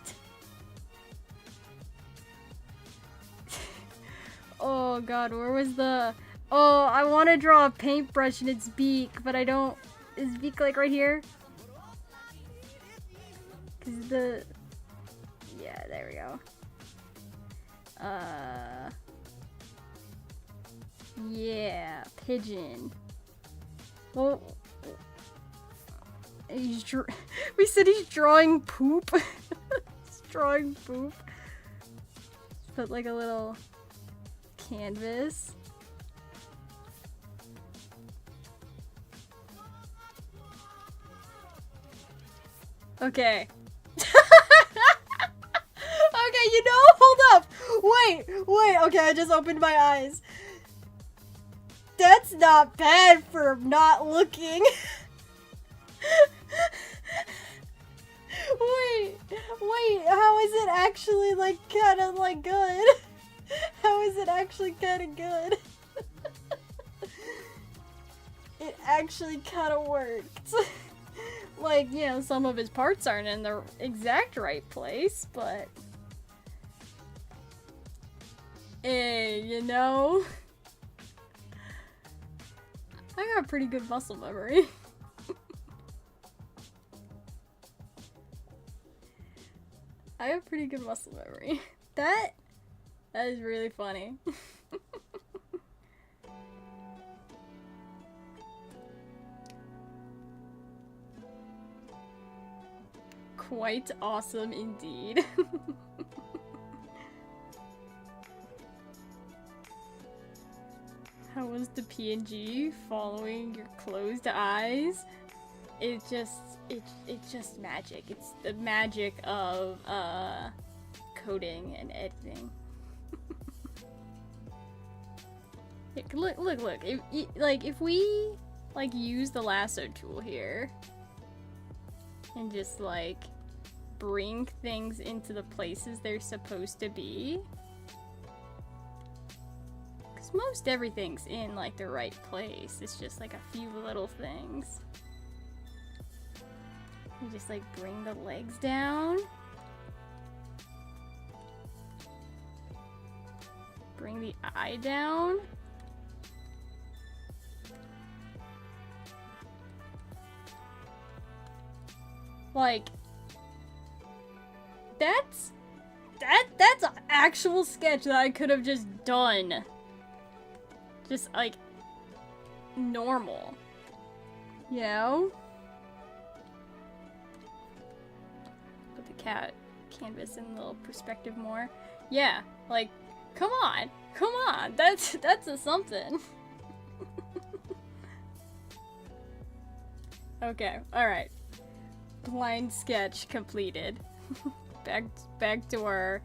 Oh god, where was the... Oh, I want to draw a paintbrush in its beak, but I don't... Is beak like right here? Cause the... Yeah, there we go. Yeah, pigeon. Well, we said he's drawing poop. He's drawing poop. Put like a little canvas. Okay. Okay, you know, hold up. Wait, okay, I just opened my eyes. That's not bad for not looking. Wait, how is it actually, like, kind of, like, good? How is it actually kind of good? It actually kind of worked. Like, you know, some of his parts aren't in the exact right place, but... Hey, you know... I got a pretty good muscle memory. I have pretty good muscle memory. That is really funny. Quite awesome indeed. How was the PNG following your closed eyes? It's just magic. It's the magic of coding and editing. Look. If we like use the lasso tool here and just like bring things into the places they're supposed to be. Most everything's in like the right place. It's just like a few little things. You just like bring the legs down. Bring the eye down. Like that's an actual sketch that I could have just done. Just, like, normal. You know? Put the cat canvas in a little perspective more. Yeah, like, come on. That's a something. Okay, alright. Blind sketch completed. back to our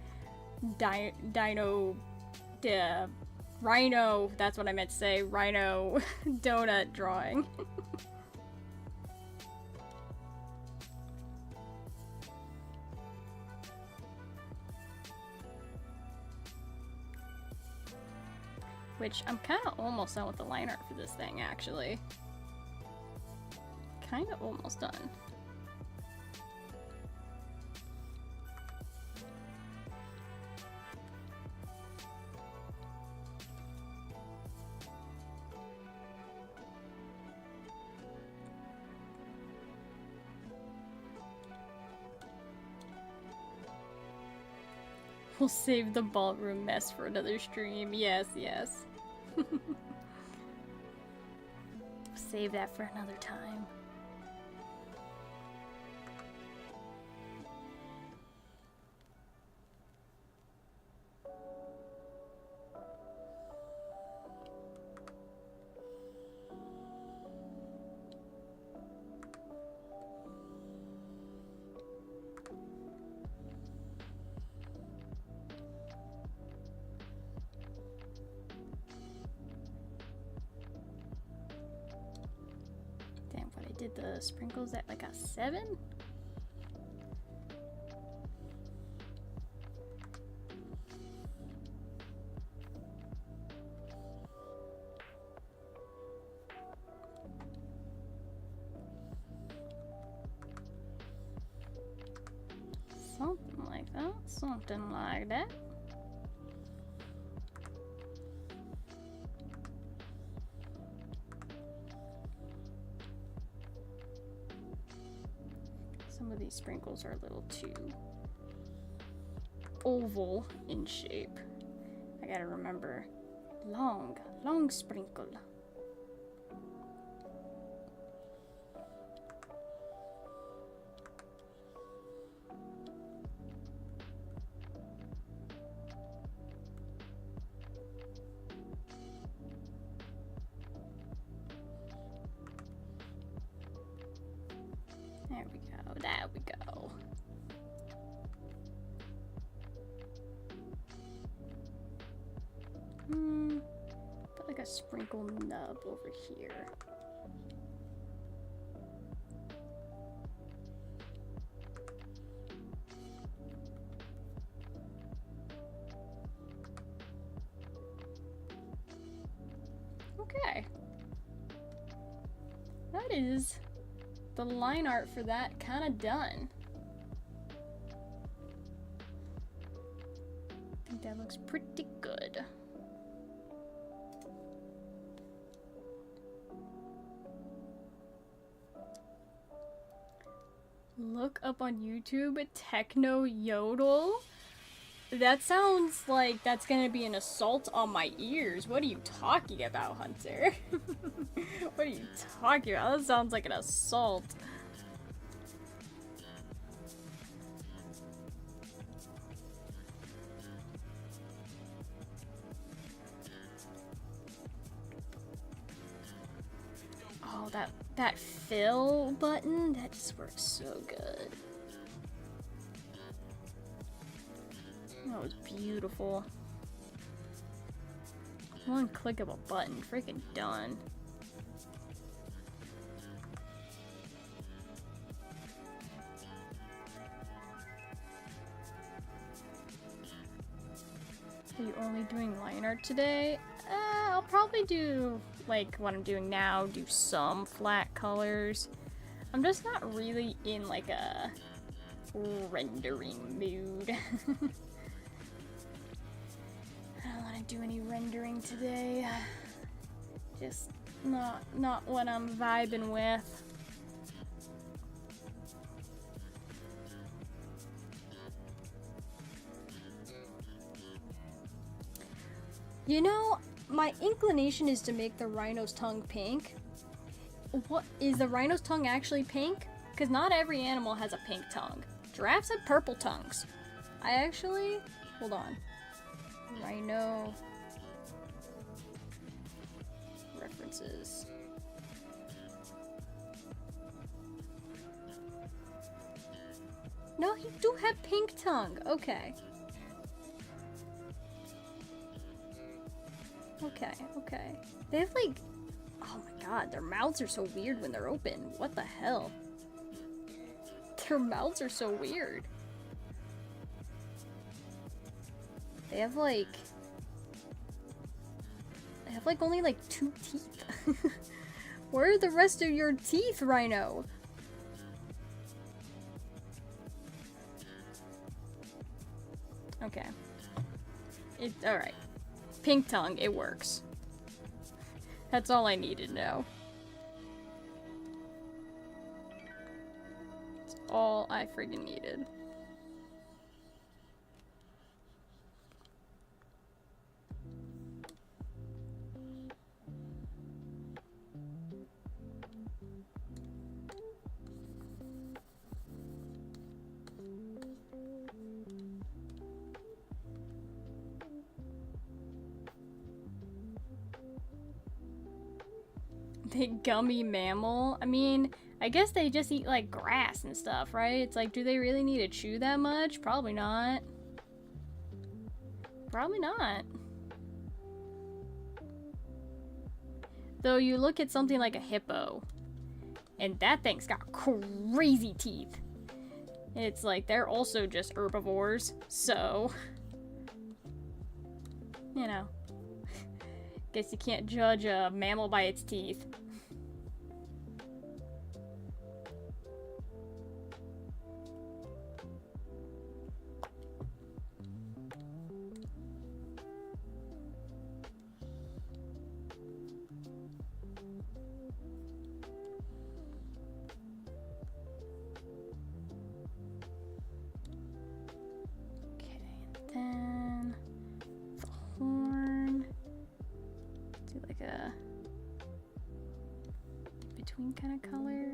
rhino, that's what I meant to say, rhino donut drawing. Which, I'm kind of almost done with the line art for this thing, actually. Kind of almost done. We'll save the ballroom mess for another stream. Yes, yes. Save that for another time. Did the sprinkles at like a 7? Something like that. Something like that. Some of these sprinkles are a little too oval in shape. I gotta remember, long sprinkle. There we go, there we go. Put like a sprinkle nub over here. Okay. That is the line art for that kind of done. I think that looks pretty good. Look up on YouTube, Techno Yodel. That sounds like that's gonna be an assault on my ears. What are you talking about, Hunter? What are you talking about? That sounds like an assault. Oh, that fill button, that just works so good. That was beautiful. One click of a button, freaking done. Are you only doing line art today? I'll probably do, like what I'm doing now, do some flat colors. I'm just not really in like a rendering mood. I don't want to do any rendering today. Just not what I'm vibing with. You know, my inclination is to make the rhino's tongue pink. What is the rhino's tongue actually pink? Because not every animal has a pink tongue. Giraffes have purple tongues. I actually, hold on. Rhino references. No, he do have pink tongue. Okay. Okay. They have like, oh my god, their mouths are so weird when they're open. What the hell? Their mouths are so weird. They have like only like 2 teeth. Where are the rest of your teeth, Rhino? Okay. It's alright. Pink tongue, it works. That's all I need to know. That's all I friggin' needed. Big gummy mammal. I mean, I guess they just eat like grass and stuff, right? It's like, do they really need to chew that much? Probably not. Probably not. Though you look at something like a hippo, and that thing's got crazy teeth. It's like they're also just herbivores, so you know. Guess you can't judge a mammal by its teeth. Then the horn. Do like a between kind of color.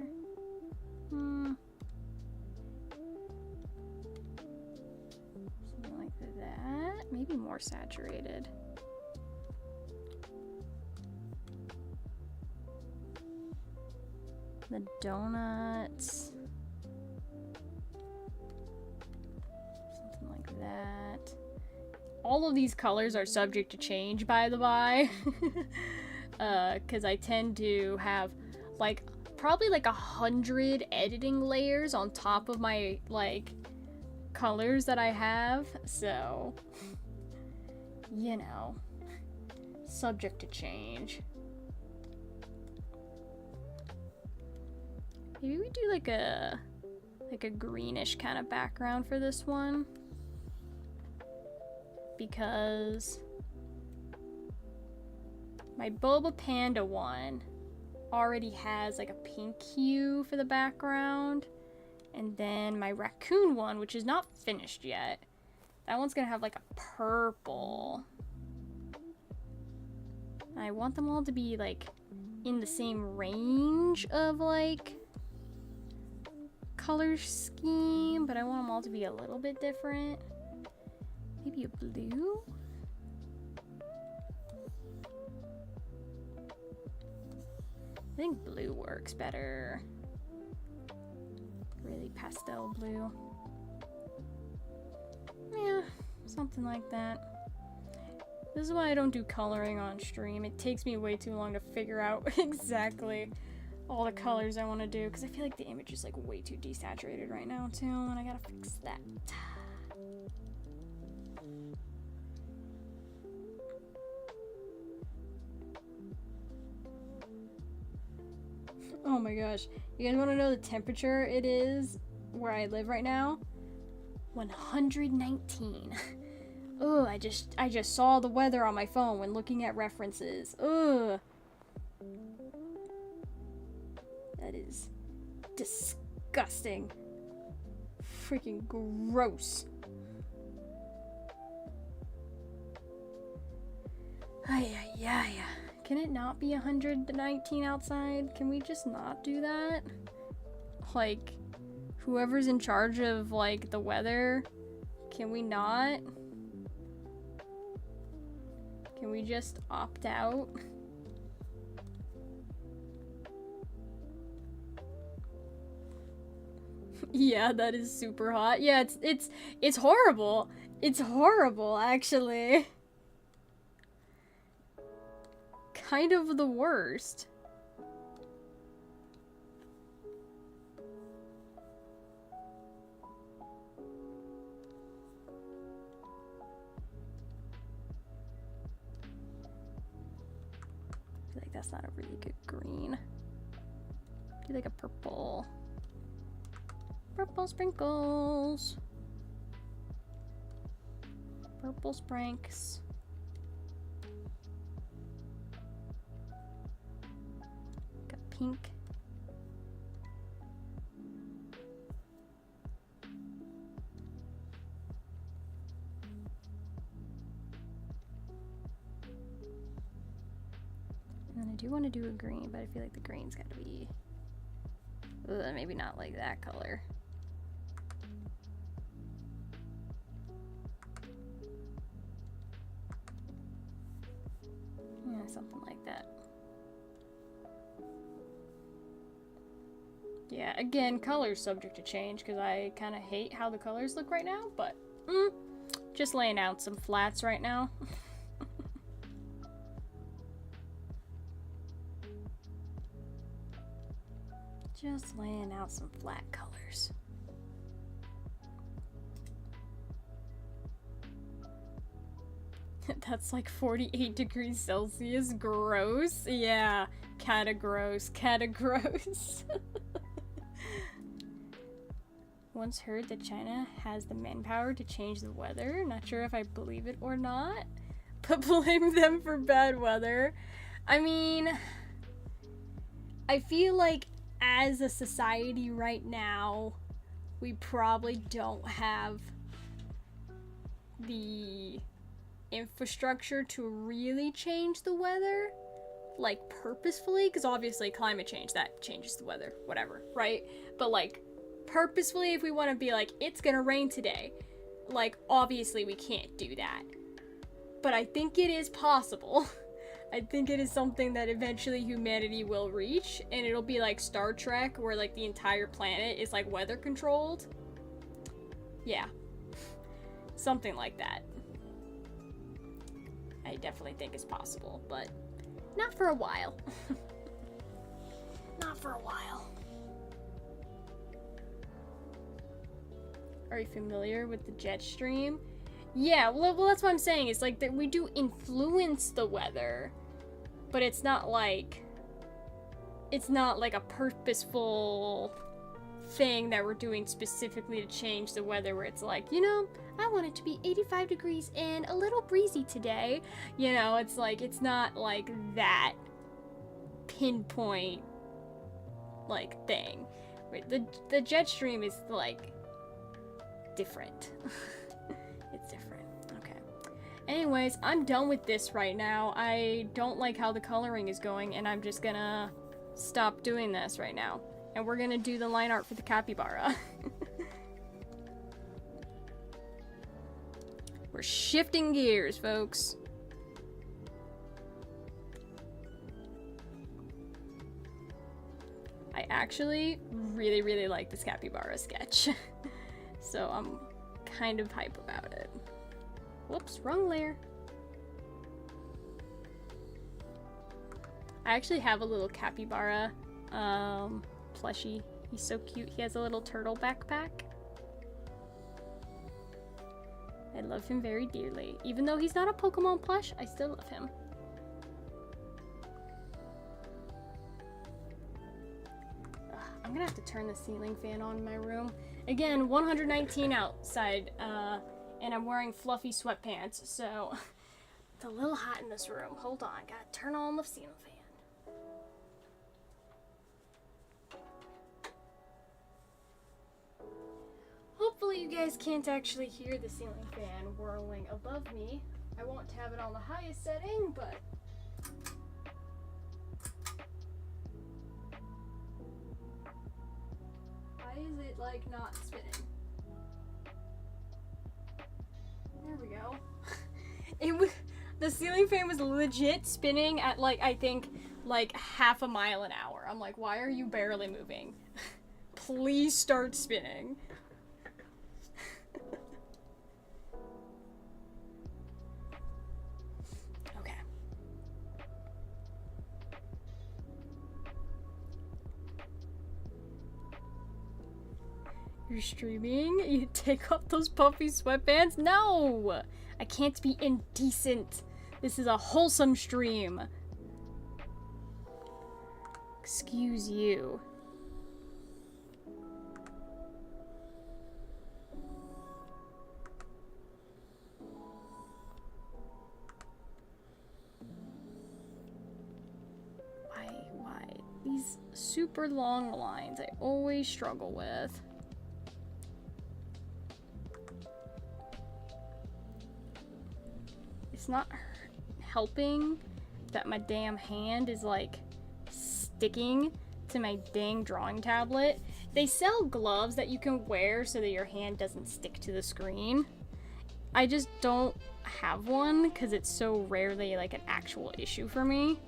Something like that. Maybe more saturated. The donuts. Something like that. All of these colors are subject to change, by the by. Because I tend to have like probably like 100 editing layers on top of my like colors that I have, so you know, subject to change. Maybe we do like a greenish kind of background for this one, because my Boba Panda one already has like a pink hue for the background, and then my raccoon one, which is not finished yet, that one's gonna have like a purple. I want them all to be like in the same range of like color scheme, but I want them all to be a little bit different. Maybe a blue? I think blue works better. Really pastel blue. Yeah, something like that. This is why I don't do coloring on stream. It takes me way too long to figure out exactly all the colors I want to do, because I feel like the image is like way too desaturated right now too, and I gotta fix that. Oh my gosh. You guys want to know the temperature it is where I live right now? 119. Ugh, I just saw the weather on my phone when looking at references. Ugh. That is disgusting. Freaking gross. Ay, ay, ay. Can it not be 119 outside? Can we just not do that? Like, whoever's in charge of, like, the weather, can we not? Can we just opt out? Yeah, that is super hot. Yeah, it's horrible. It's horrible, actually. Kind of the worst. I feel like that's not a really good green. Do like a purple. Purple sprinkles. Purple spranks. Got pink. And then I do want to do a green, but I feel like the green's got to be maybe not like that color. Yeah, something like that. Yeah, again, color's subject to change because I kind of hate how the colors look right now, but just laying out some flats right now. Just laying out some flat colors. That's like 48 degrees Celsius. Gross. Yeah, kinda gross. Kinda gross. Once heard that China has the manpower to change the weather. Not sure if I believe it or not, but blame them for bad weather. I mean, I feel like as a society right now, we probably don't have the infrastructure to really change the weather, like purposefully, because obviously climate change, that changes the weather, whatever, right? But like purposefully, if we want to be like, it's gonna rain today, like obviously we can't do that. But I think it is possible. I think it is something that eventually humanity will reach, and it'll be like Star Trek, where like the entire planet is like weather controlled. Yeah. Something like that. I definitely think it's possible, but not for a while. Not for a while. Are you familiar with the jet stream? Yeah, well that's what I'm saying. It's like that we do influence the weather, but it's not like a purposeful thing that we're doing specifically to change the weather, where it's like, you know, I want it to be 85 degrees and a little breezy today. You know, it's like, it's not like that pinpoint like thing. The jet stream is like different. It's different. Okay. Anyways, I'm done with this right now. I don't like how the coloring is going, and I'm just gonna stop doing this right now. And we're gonna do the line art for the capybara. We're shifting gears, folks. I actually really, really like this capybara sketch. So I'm kind of hype about it. Whoops, wrong layer. I actually have a little capybara plushie. He's so cute. He has a little turtle backpack. I love him very dearly. Even though he's not a Pokemon plush, I still love him. Ugh, I'm gonna have to turn the ceiling fan on in my room. Again, 119 outside, and I'm wearing fluffy sweatpants, so it's a little hot in this room. Hold on, gotta turn on the ceiling fan. Hopefully you guys can't actually hear the ceiling fan whirling above me. I won't have it on the highest setting, but why is it like not spinning? There we go. The ceiling fan was legit spinning at like, I think like half a mile an hour. I'm like, why are you barely moving? Please start spinning. You're streaming? You take off those puffy sweatpants? No! I can't be indecent. This is a wholesome stream. Excuse you. Why? These super long lines I always struggle with. It's not helping that my damn hand is like sticking to my dang drawing tablet. They sell gloves that you can wear so that your hand doesn't stick to the screen. I just don't have one because it's so rarely like an actual issue for me.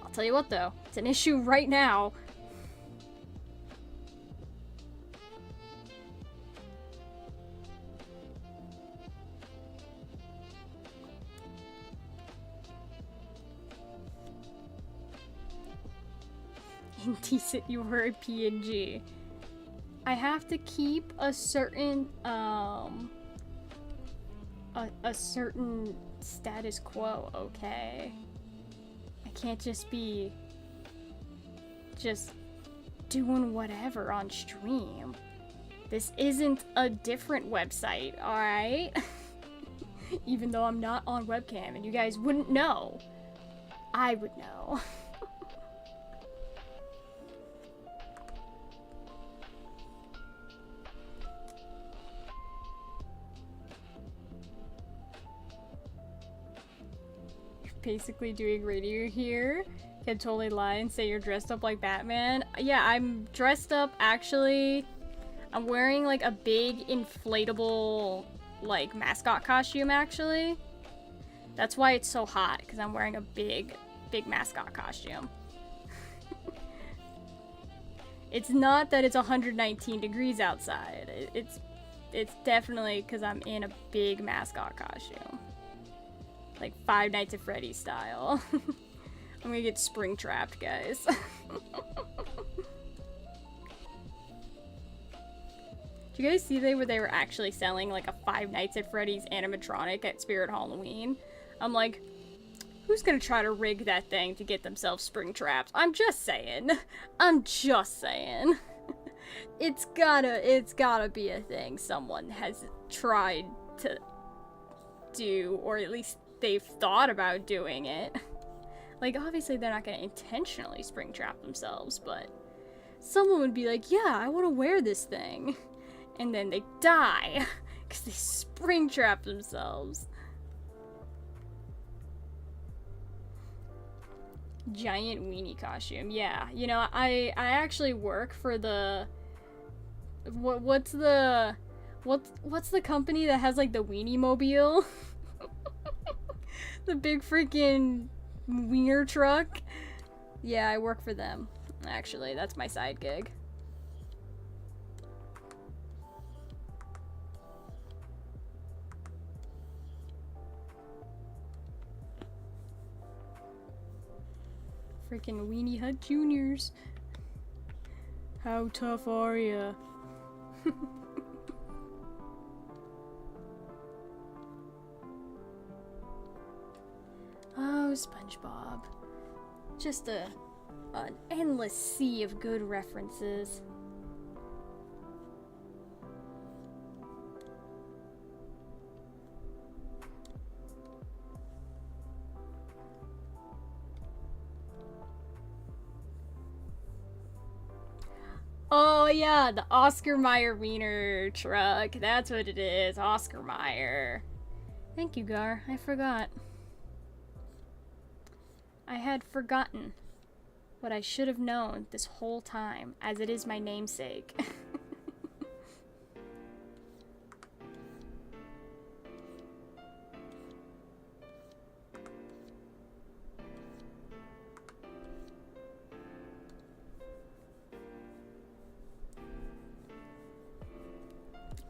I'll tell you what though, it's an issue right now. indecent you were a PNG. I have to keep a certain, a certain status quo, okay? I can't just be doing whatever on stream. This isn't a different website, alright? Even though I'm not on webcam and you guys wouldn't know. I would know. You're basically doing radio here. Can totally lie and say you're dressed up like Batman. Yeah, I'm dressed up actually. I'm wearing like a big inflatable like mascot costume actually. That's why it's so hot, because I'm wearing a big mascot costume. It's not that it's 119 degrees outside. It's definitely because I'm in a big mascot costume. Like Five Nights at Freddy's style. I'm gonna get spring trapped, guys. Did you guys see where they were actually selling like a Five Nights at Freddy's animatronic at Spirit Halloween? I'm like, who's gonna try to rig that thing to get themselves spring trapped? I'm just saying. I'm just saying. It's gotta be a thing someone has tried to do, or at least they've thought about doing it. Like, obviously they're not gonna intentionally spring trap themselves, but someone would be like, yeah, I wanna wear this thing. And then they die, because they spring trap themselves. Giant weenie costume, yeah. You know, I actually work for the... What's the company that has, like, the weenie mobile? The big freaking wiener truck? Yeah, I work for them. Actually, that's my side gig. Freaking Weenie Hut Juniors. How tough are ya? Oh, SpongeBob. Just an endless sea of good references. Oh yeah, the Oscar Mayer wiener truck. That's what it is, Oscar Mayer. Thank you, Gar. I forgot. I had forgotten what I should have known this whole time, as it is my namesake.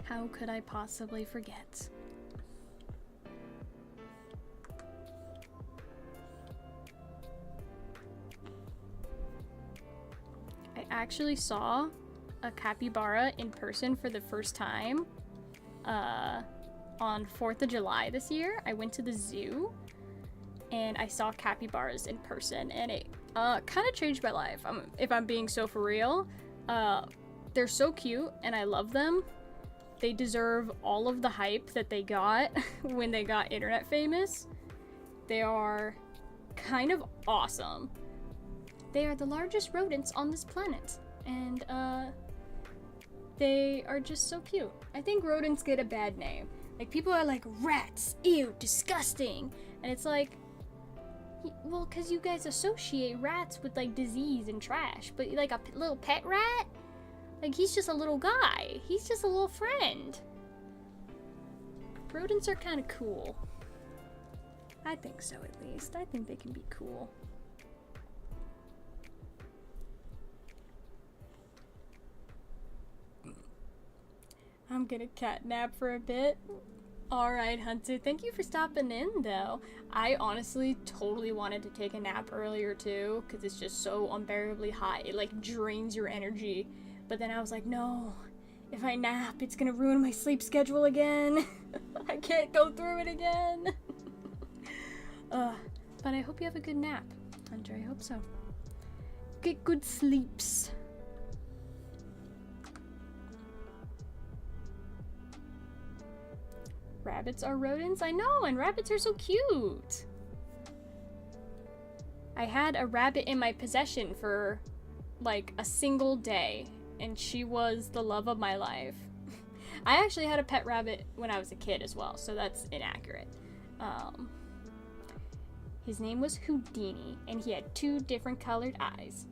How could I possibly forget? I actually saw a capybara in person for the first time on 4th of July this year. I went to the zoo and I saw capybaras in person, and it kind of changed my life, if I'm being so for real. They're so cute and I love them. They deserve all of the hype that they got when they got internet famous. They are kind of awesome. They are the largest rodents on this planet, and they are just so cute. I think rodents get a bad name. Like, people are like, rats, ew, disgusting. And it's like, well, because you guys associate rats with, like, disease and trash. But, like, a little pet rat? Like, he's just a little guy. He's just a little friend. Rodents are kind of cool. I think so, at least. I think they can be cool. I'm gonna catnap for a bit. Alright, Hunter, thank you for stopping in, though. I honestly totally wanted to take a nap earlier, too, because it's just so unbearably hot. It, like, drains your energy. But then I was like, no, if I nap, it's gonna ruin my sleep schedule again. I can't go through it again. But I hope you have a good nap, Hunter. I hope so. Get good sleeps. Rabbits are rodents? I know, and rabbits are so cute. I had a rabbit in my possession for like a single day, and she was the love of my life. I actually had a pet rabbit when I was a kid as well, so that's inaccurate. His name was Houdini, and he had 2 different colored eyes.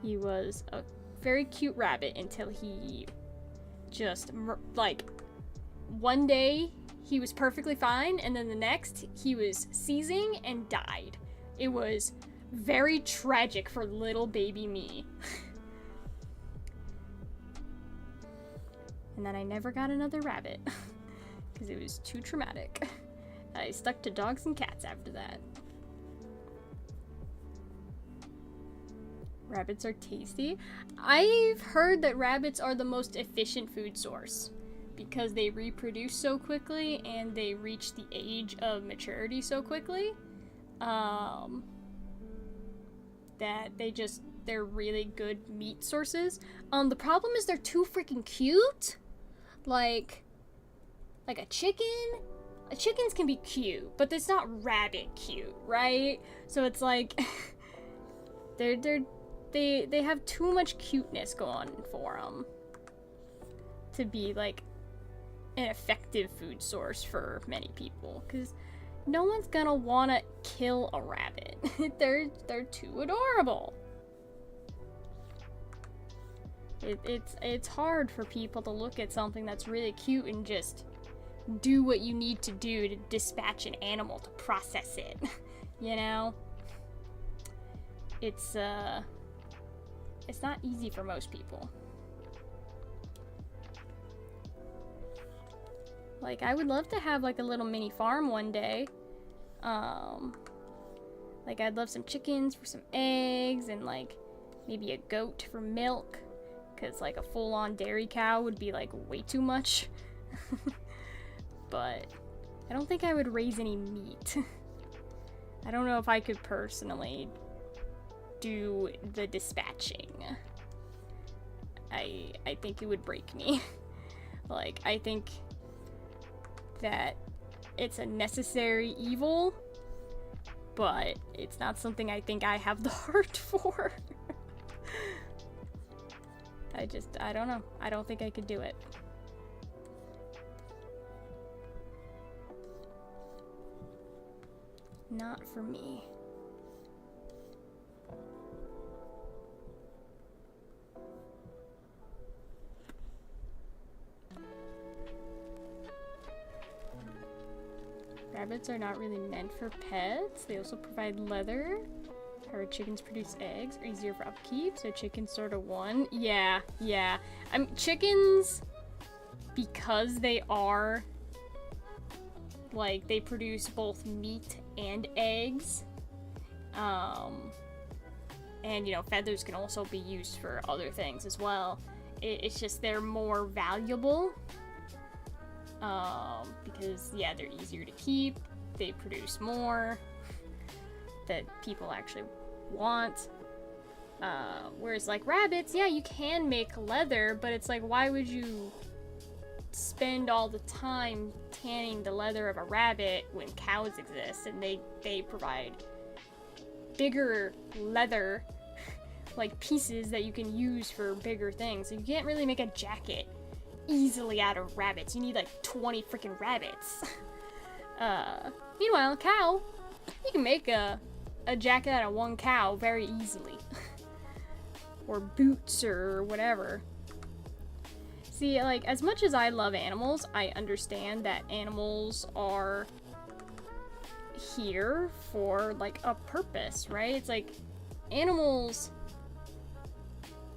He was a very cute rabbit until he just, like, one day he was perfectly fine, and then the next he was seizing and died. It was very tragic for little baby me. And then I never got another rabbit because it was too traumatic. I stuck to dogs and cats after that. Rabbits are tasty. I've heard that rabbits are the most efficient food source because they reproduce so quickly and they reach the age of maturity so quickly. That they're really good meat sources. The problem is they're too freaking cute. Like a chicken. Chickens can be cute, but it's not rabbit cute, right? So it's like they have too much cuteness going for them to be like an effective food source for many people, because no one's gonna want to kill a rabbit. they're too adorable. It's hard for people to look at something that's really cute and just do what you need to do to dispatch an animal to process it. You know? It's not easy for most people. Like, I would love to have like a little mini farm one day. Like, I'd love some chickens for some eggs and like maybe a goat for milk, because like a full-on dairy cow would be like way too much. But I don't think I would raise any meat. I don't know if I could personally do the dispatching. I think it would break me. Like, I think that it's a necessary evil, but it's not something I think I have the heart for. I don't know. I don't think I could do it. Not for me. Rabbits are not really meant for pets. They also provide leather. However, chickens produce eggs, are easier for upkeep, so chickens sort of won. Yeah. Chickens, because they are, like, they produce both meat and eggs. And, you know, feathers can also be used for other things as well. It's just they're more valuable. Because, yeah, they're easier to keep. They produce more that people actually want. Whereas, like, rabbits, yeah, you can make leather, but it's like, why would you spend all the time tanning the leather of a rabbit when cows exist and they provide bigger leather, like, pieces that you can use for bigger things. So you can't really make a jacket easily out of rabbits. You need like 20 freaking rabbits. Meanwhile, a cow, you can make a jacket out of one cow very easily. Or boots or whatever. See, like, as much as I love animals, I understand that animals are here for like a purpose, right? It's like animals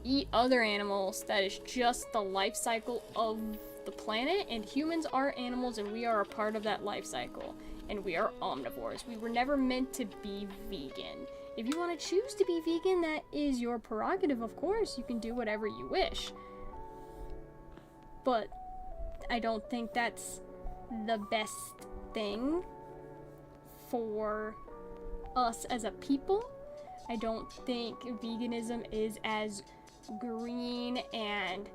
eat other animals. That is just the life cycle of the planet, and humans are animals, and we are a part of that life cycle. And we are omnivores. We were never meant to be vegan. If you want to choose to be vegan, that is your prerogative, of course. You can do whatever you wish. But I don't think that's the best thing for us as a people. I don't think veganism is as green and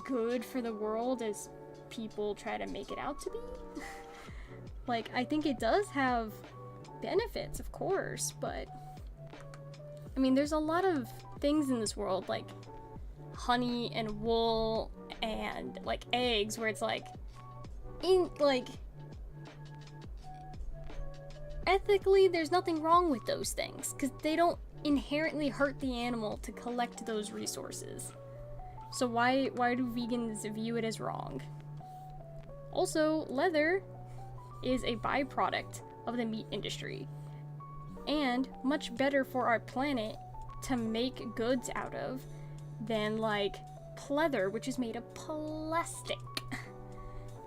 good for the world as people try to make it out to be. Like, I think it does have benefits, of course, but I mean, there's a lot of things in this world, like honey and wool and like eggs, where it's like, ethically, there's nothing wrong with those things because they don't inherently hurt the animal to collect those resources. So why do vegans view it as wrong? Also, leather is a byproduct of the meat industry, and much better for our planet to make goods out of than like pleather, which is made of plastic.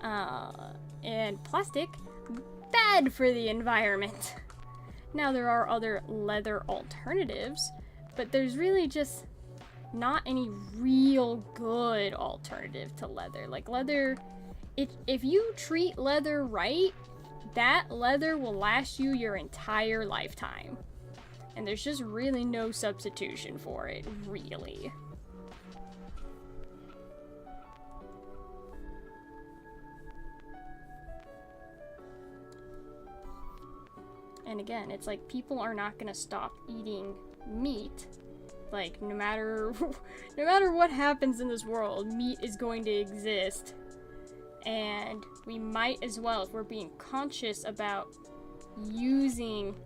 And plastic, bad for the environment. Now, there are other leather alternatives, but there's really just not any real good alternative to leather. Like leather, if you treat leather right, that leather will last you your entire lifetime. And there's just really no substitution for it, really. And again, it's like people are not gonna stop eating meat. Like, no matter what happens in this world, meat is going to exist. And we might as well, if we're being conscious about using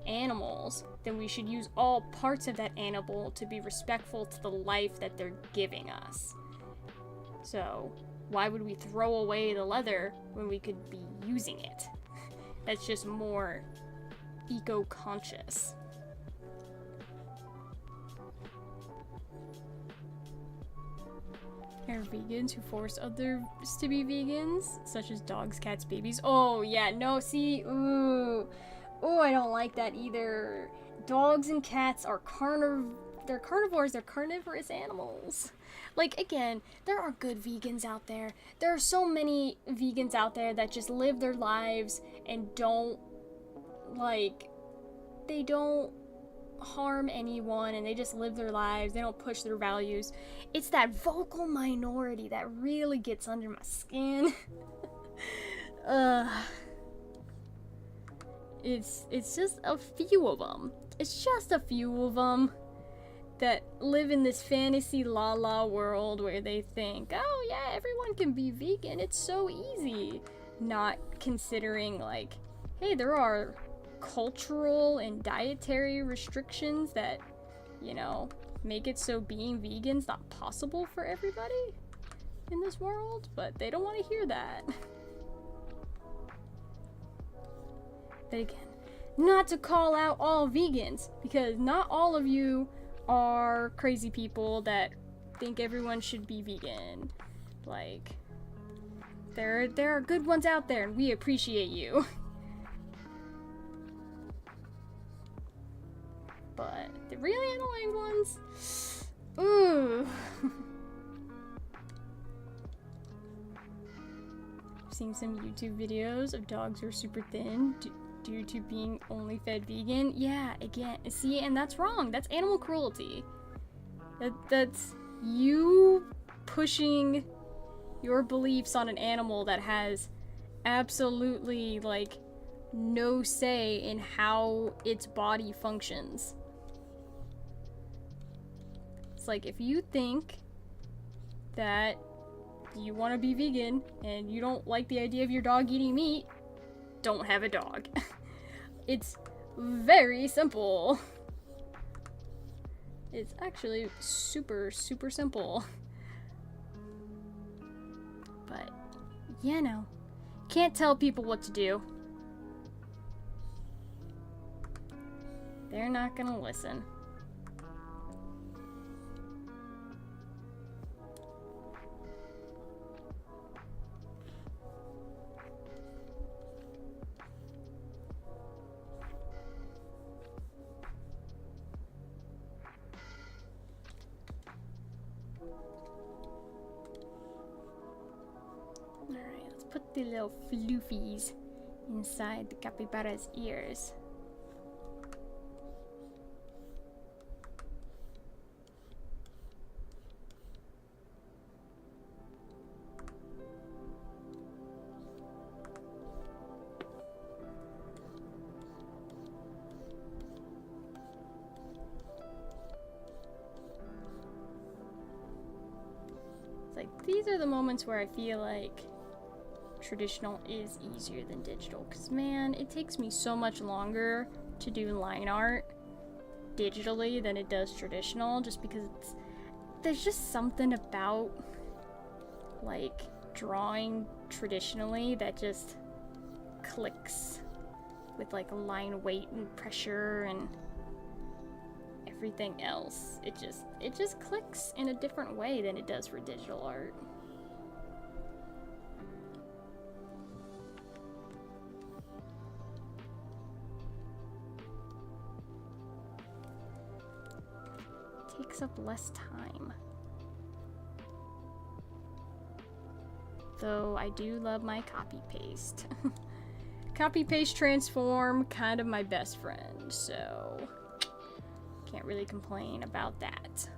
animals, then we should use all parts of that animal to be respectful to the life that they're giving us. So, why would we throw away the leather when we could be using it? That's just more eco-conscious. There are vegans who force others to be vegans, such as dogs, cats, babies. Oh, yeah, no, see, ooh, I don't like that either. Dogs and cats are they're carnivores, they're carnivorous animals. Like, again, there are good vegans out there. There are so many vegans out there that just live their lives and don't harm anyone, and they just live their lives. They don't push their values. It's that vocal minority that really gets under my skin. It's just a few of them. It's just a few of them that live in this fantasy la world where they think, oh yeah, everyone can be vegan. It's so easy. Not considering, like, hey, there are cultural and dietary restrictions that, you know, make it so being vegan's not possible for everybody in this world, but they don't want to hear that. But again, not to call out all vegans, because not all of you are crazy people that think everyone should be vegan. Like, there are good ones out there, and we appreciate you. But the really annoying ones, ooh. I've seen some YouTube videos of dogs who are super thin due to being only fed vegan. Yeah, again, see, and that's wrong. That's animal cruelty. That's you pushing your beliefs on an animal that has absolutely, like, no say in how its body functions. It's like, if you think that you want to be vegan and you don't like the idea of your dog eating meat, don't have a dog. It's very simple. It's actually super simple. But, you know, can't tell people what to do. They're not gonna listen. the little floofies inside the capybara's ears. Like, these are the moments where I feel like traditional is easier than digital, because man, it takes me so much longer to do line art digitally than it does traditional, just because there's just something about like drawing traditionally that just clicks with like line weight and pressure and everything else. It just clicks in a different way than it does for digital art. It takes up less time. Though I do love my copy paste. Copy paste transform, kind of my best friend, so can't really complain about that.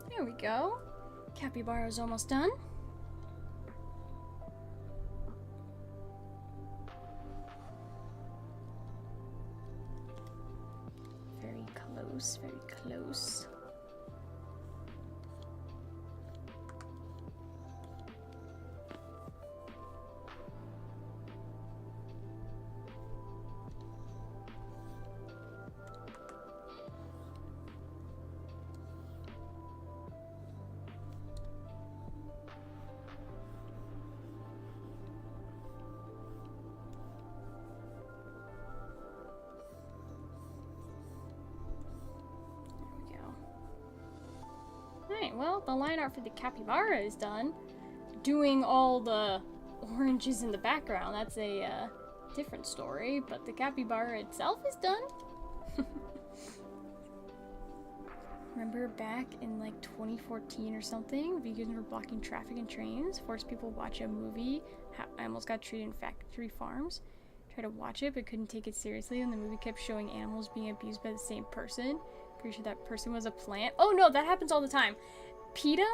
There we go. Capybara's almost done. Very close, very close. Alright, well, the line art for the capybara is done. Doing all the oranges in the background, that's a different story, but the capybara itself is done. Remember back in like 2014 or something, vegans were blocking traffic and trains, forced people to watch a movie, animals got treated in factory farms. Tried to watch it but couldn't take it seriously, and the movie kept showing animals being abused by the same person. Pretty sure that person was a plant. Oh no, that happens all the time. PETA,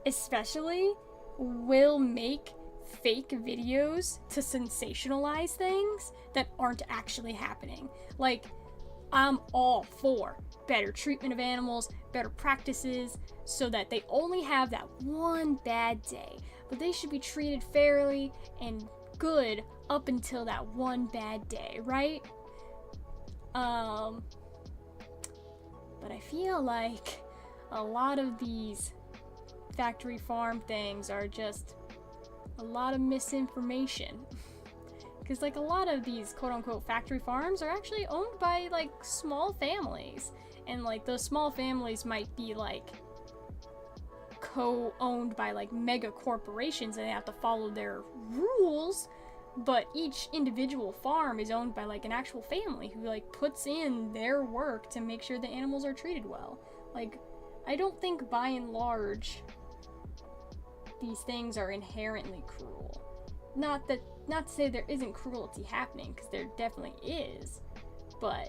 especially, will make fake videos to sensationalize things that aren't actually happening. Like, I'm all for better treatment of animals, better practices, so that they only have that one bad day. But they should be treated fairly and good up until that one bad day, right? But I feel like a lot of these factory farm things are just a lot of misinformation. Because like a lot of these quote-unquote factory farms are actually owned by like small families. And like those small families might be like co-owned by like mega corporations and they have to follow their rules. But each individual farm is owned by like an actual family who like puts in their work to make sure the animals are treated well. Like, I don't think by and large these things are inherently cruel. Not to say there isn't cruelty happening, because there definitely is, but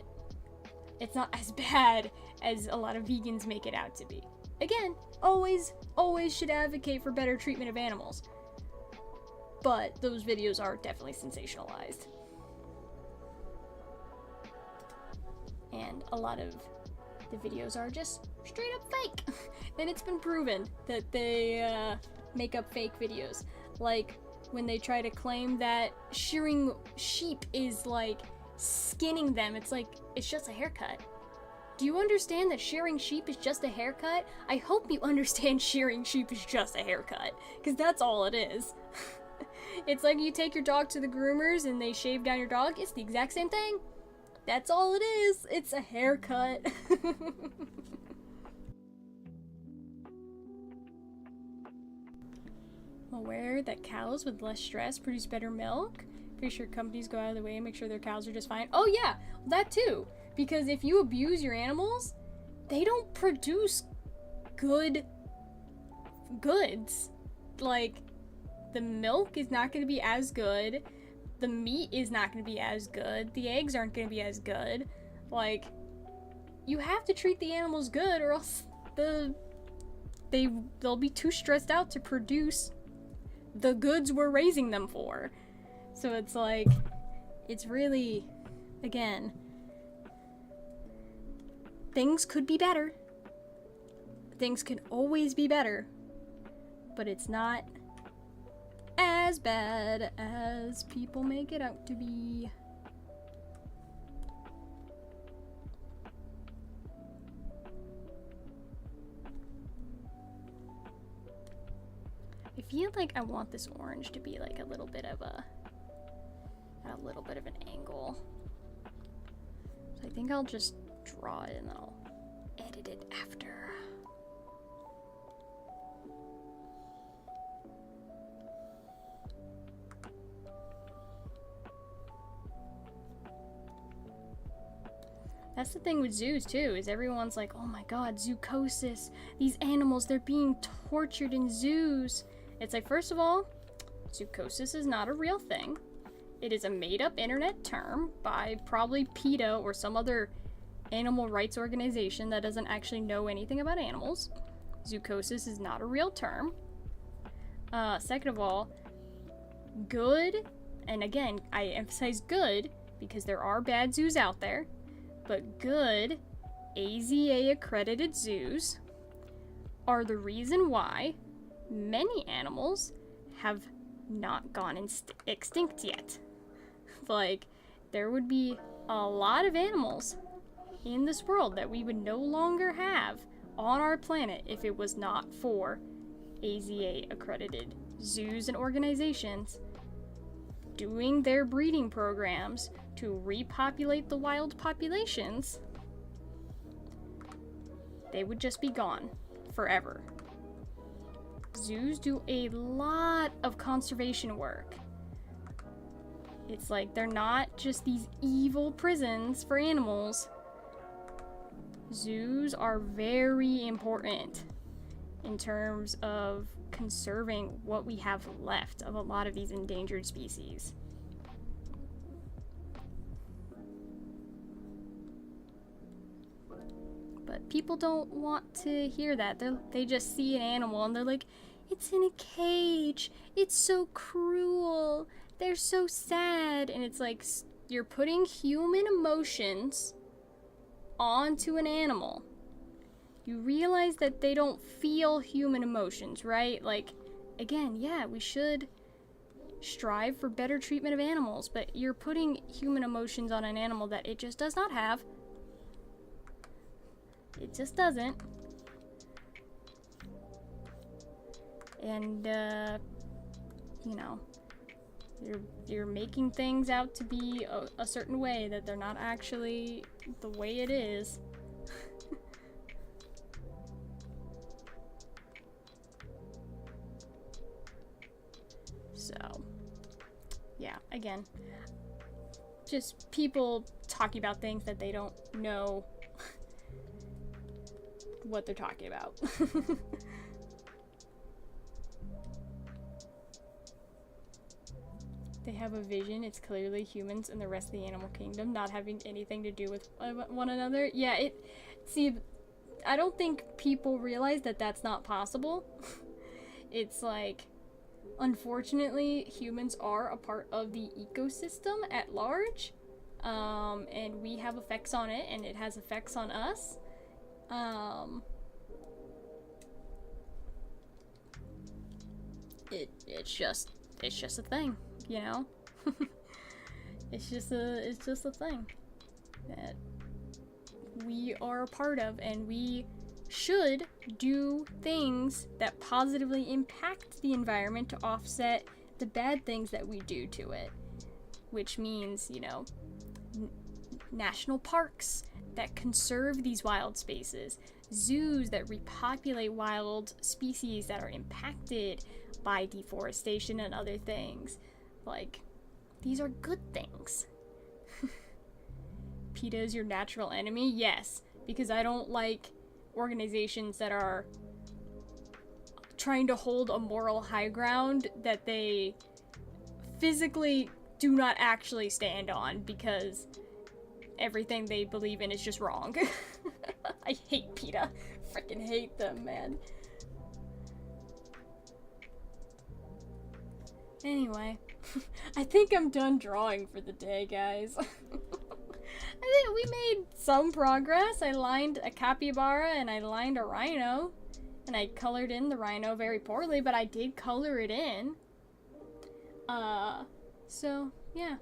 it's not as bad as a lot of vegans make it out to be. Again, always should advocate for better treatment of animals. But those videos are definitely sensationalized. And a lot of the videos are just straight up fake. And it's been proven that they make up fake videos. Like when they try to claim that shearing sheep is like skinning them. It's like, it's just a haircut. Do you understand that shearing sheep is just a haircut? I hope you understand shearing sheep is just a haircut. Because that's all it is. It's like you take your dog to the groomers and they shave down your dog. It's the exact same thing. That's all it is. It's a haircut. I'm aware that cows with less stress produce better milk. Pretty sure companies go out of the way and make sure their cows are just fine. Oh yeah, that too. Because if you abuse your animals, they don't produce good goods. Like, the milk is not going to be as good. The meat is not going to be as good. The eggs aren't going to be as good. Like, you have to treat the animals good, or else they'll be too stressed out to produce the goods we're raising them for. So it's like, it's really, again, things could be better. Things can always be better, but it's not as bad as people make it out to be. I feel like I want this orange to be like a little bit of an angle. So I think I'll just draw it and then I'll edit it after. That's the thing with zoos too, is everyone's like, oh my god, zoochosis, these animals, they're being tortured in zoos. It's like, first of all, zoochosis is not a real thing. It is a made-up internet term by probably PETA or some other animal rights organization that doesn't actually know anything about animals. Zoochosis is not a real term. Second of all, good, and again, I emphasize good because there are bad zoos out there, but good AZA accredited zoos are the reason why many animals have not gone extinct yet. Like, there would be a lot of animals in this world that we would no longer have on our planet if it was not for AZA accredited zoos and organizations doing their breeding programs to repopulate the wild populations. They would just be gone forever. Zoos do a lot of conservation work. It's like they're not just these evil prisons for animals. Zoos are very important in terms of conserving what we have left of a lot of these endangered species. But people don't want to hear that. They just see an animal and they're like, it's in a cage. It's so cruel. They're so sad. And it's like, you're putting human emotions onto an animal. You realize that they don't feel human emotions, right? Like, again, yeah, we should strive for better treatment of animals, but you're putting human emotions on an animal that it just does not have. It just doesn't. And, you know, you're making things out to be a certain way that they're not actually the way it is. So, yeah, again, just people talking about things that they don't know what they're talking about. They have a vision. It's clearly humans and the rest of the animal kingdom not having anything to do with one another. Yeah, see, I don't think people realize that that's not possible. It's like, unfortunately, humans are a part of the ecosystem at large, and we have effects on it, and it has effects on us. It's just a thing, you know. it's just a thing that we are a part of, and we should do things that positively impact the environment to offset the bad things that we do to it, which means, you know, national parks that conserve these wild spaces, zoos that repopulate wild species that are impacted, by deforestation and other things. Like, these are good things. PETA is your natural enemy? Yes, because I don't like organizations that are trying to hold a moral high ground that they physically do not actually stand on, because everything they believe in is just wrong. I hate PETA. Freaking hate them, man. Anyway, I think I'm done drawing for the day, guys. I think we made some progress. I lined a capybara and I lined a rhino. And I colored in the rhino very poorly, but I did color it in. So, yeah.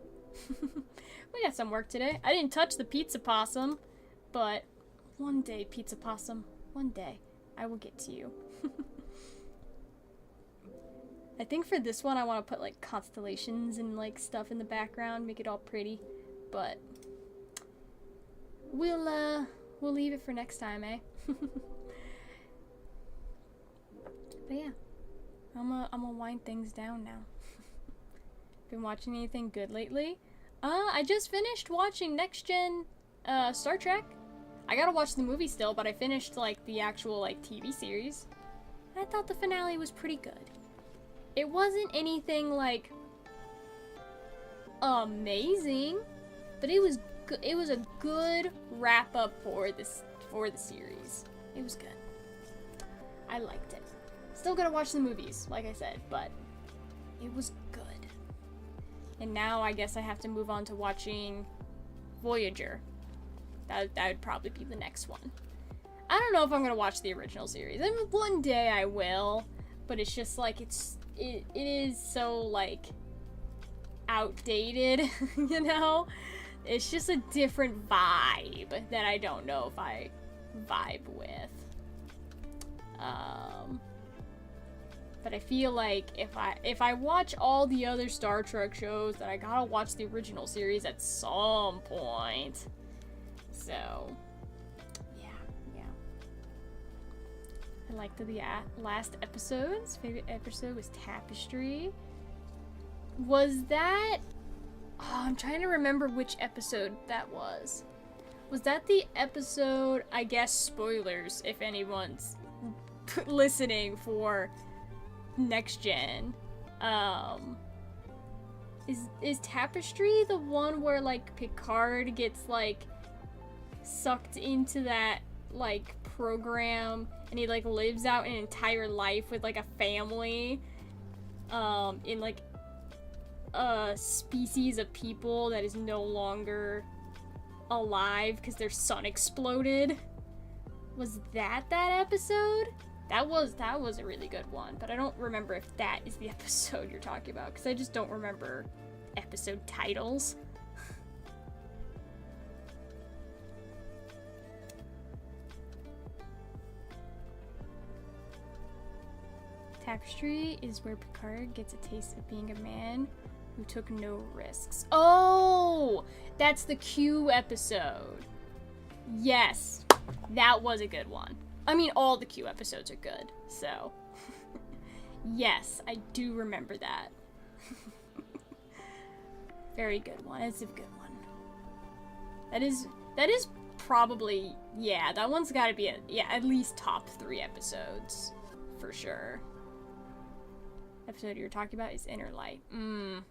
We got some work today. I didn't touch the pizza possum, but one day, pizza possum, one day, I will get to you. I think for this one, I want to put, like, constellations and, like, stuff in the background, make it all pretty, but we'll leave it for next time, eh? But yeah, I'm gonna wind things down now. Been watching anything good lately? I just finished watching Next Gen Star Trek. I gotta watch the movie still, but I finished like the actual like TV series. I thought the finale was pretty good. It wasn't anything like amazing, but it was a good wrap up for the series. It was good. I liked it. Still gonna watch the movies, like I said, but it was good. And now I guess I have to move on to watching Voyager. That would probably be the next one. I don't know if I'm gonna watch the original series. I mean, one day I will, but it's just like it is so like outdated, you know? It's just a different vibe that I don't know if I vibe with. But I feel like if I watch all the other Star Trek shows, then I gotta watch the original series at some point. So, yeah. I liked the last episodes. Favorite episode was Tapestry. Was that... Oh, I'm trying to remember which episode that was. Was that the episode, I guess spoilers if anyone's listening for Next Gen. Is Tapestry the one where like Picard gets like sucked into that like program and he like lives out an entire life with like a family in like a species of people that is no longer alive because their sun exploded? Was that episode? That was a really good one, but I don't remember if that is the episode you're talking about, because I just don't remember episode titles. Tapestry is where Picard gets a taste of being a man who took no risks. Oh! That's the Q episode. Yes, that was a good one. I mean, all the Q episodes are good, so. Yes, I do remember that. Very good one. It's a good one. That is probably, yeah, that one's gotta be, at least top 3 episodes. For sure. Episode you're talking about is Inner Light.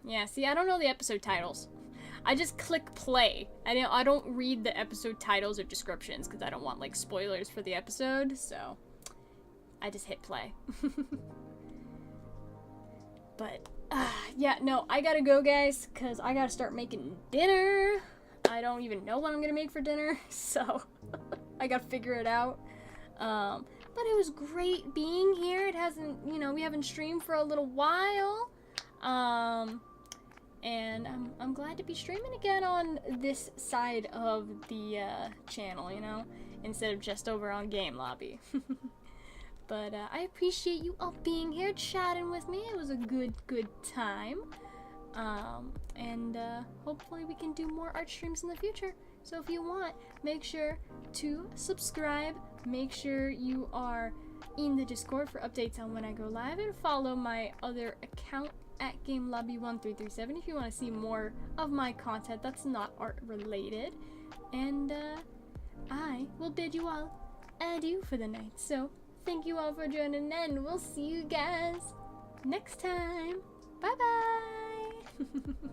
Yeah, see, I don't know the episode titles. I just click play. I don't read the episode titles or descriptions because I don't want like spoilers for the episode, so I just hit play. But yeah, no, I gotta go, guys, because I gotta start making dinner. I don't even know what I'm gonna make for dinner, so I gotta figure it out. But it was great being here. It hasn't, we haven't streamed for a little while. And I'm glad to be streaming again on this side of the channel, instead of just over on Game Lobby. But I appreciate you all being here, chatting with me. It was a good time. And hopefully we can do more art streams in the future. So if you want, make sure to subscribe. Make sure you are in the Discord for updates on when I go live, and follow my other account at GameLobby1337 if you want to see more of my content that's not art related. And I will bid you all adieu for the night. So thank you all for joining, and we'll see you guys next time. Bye bye.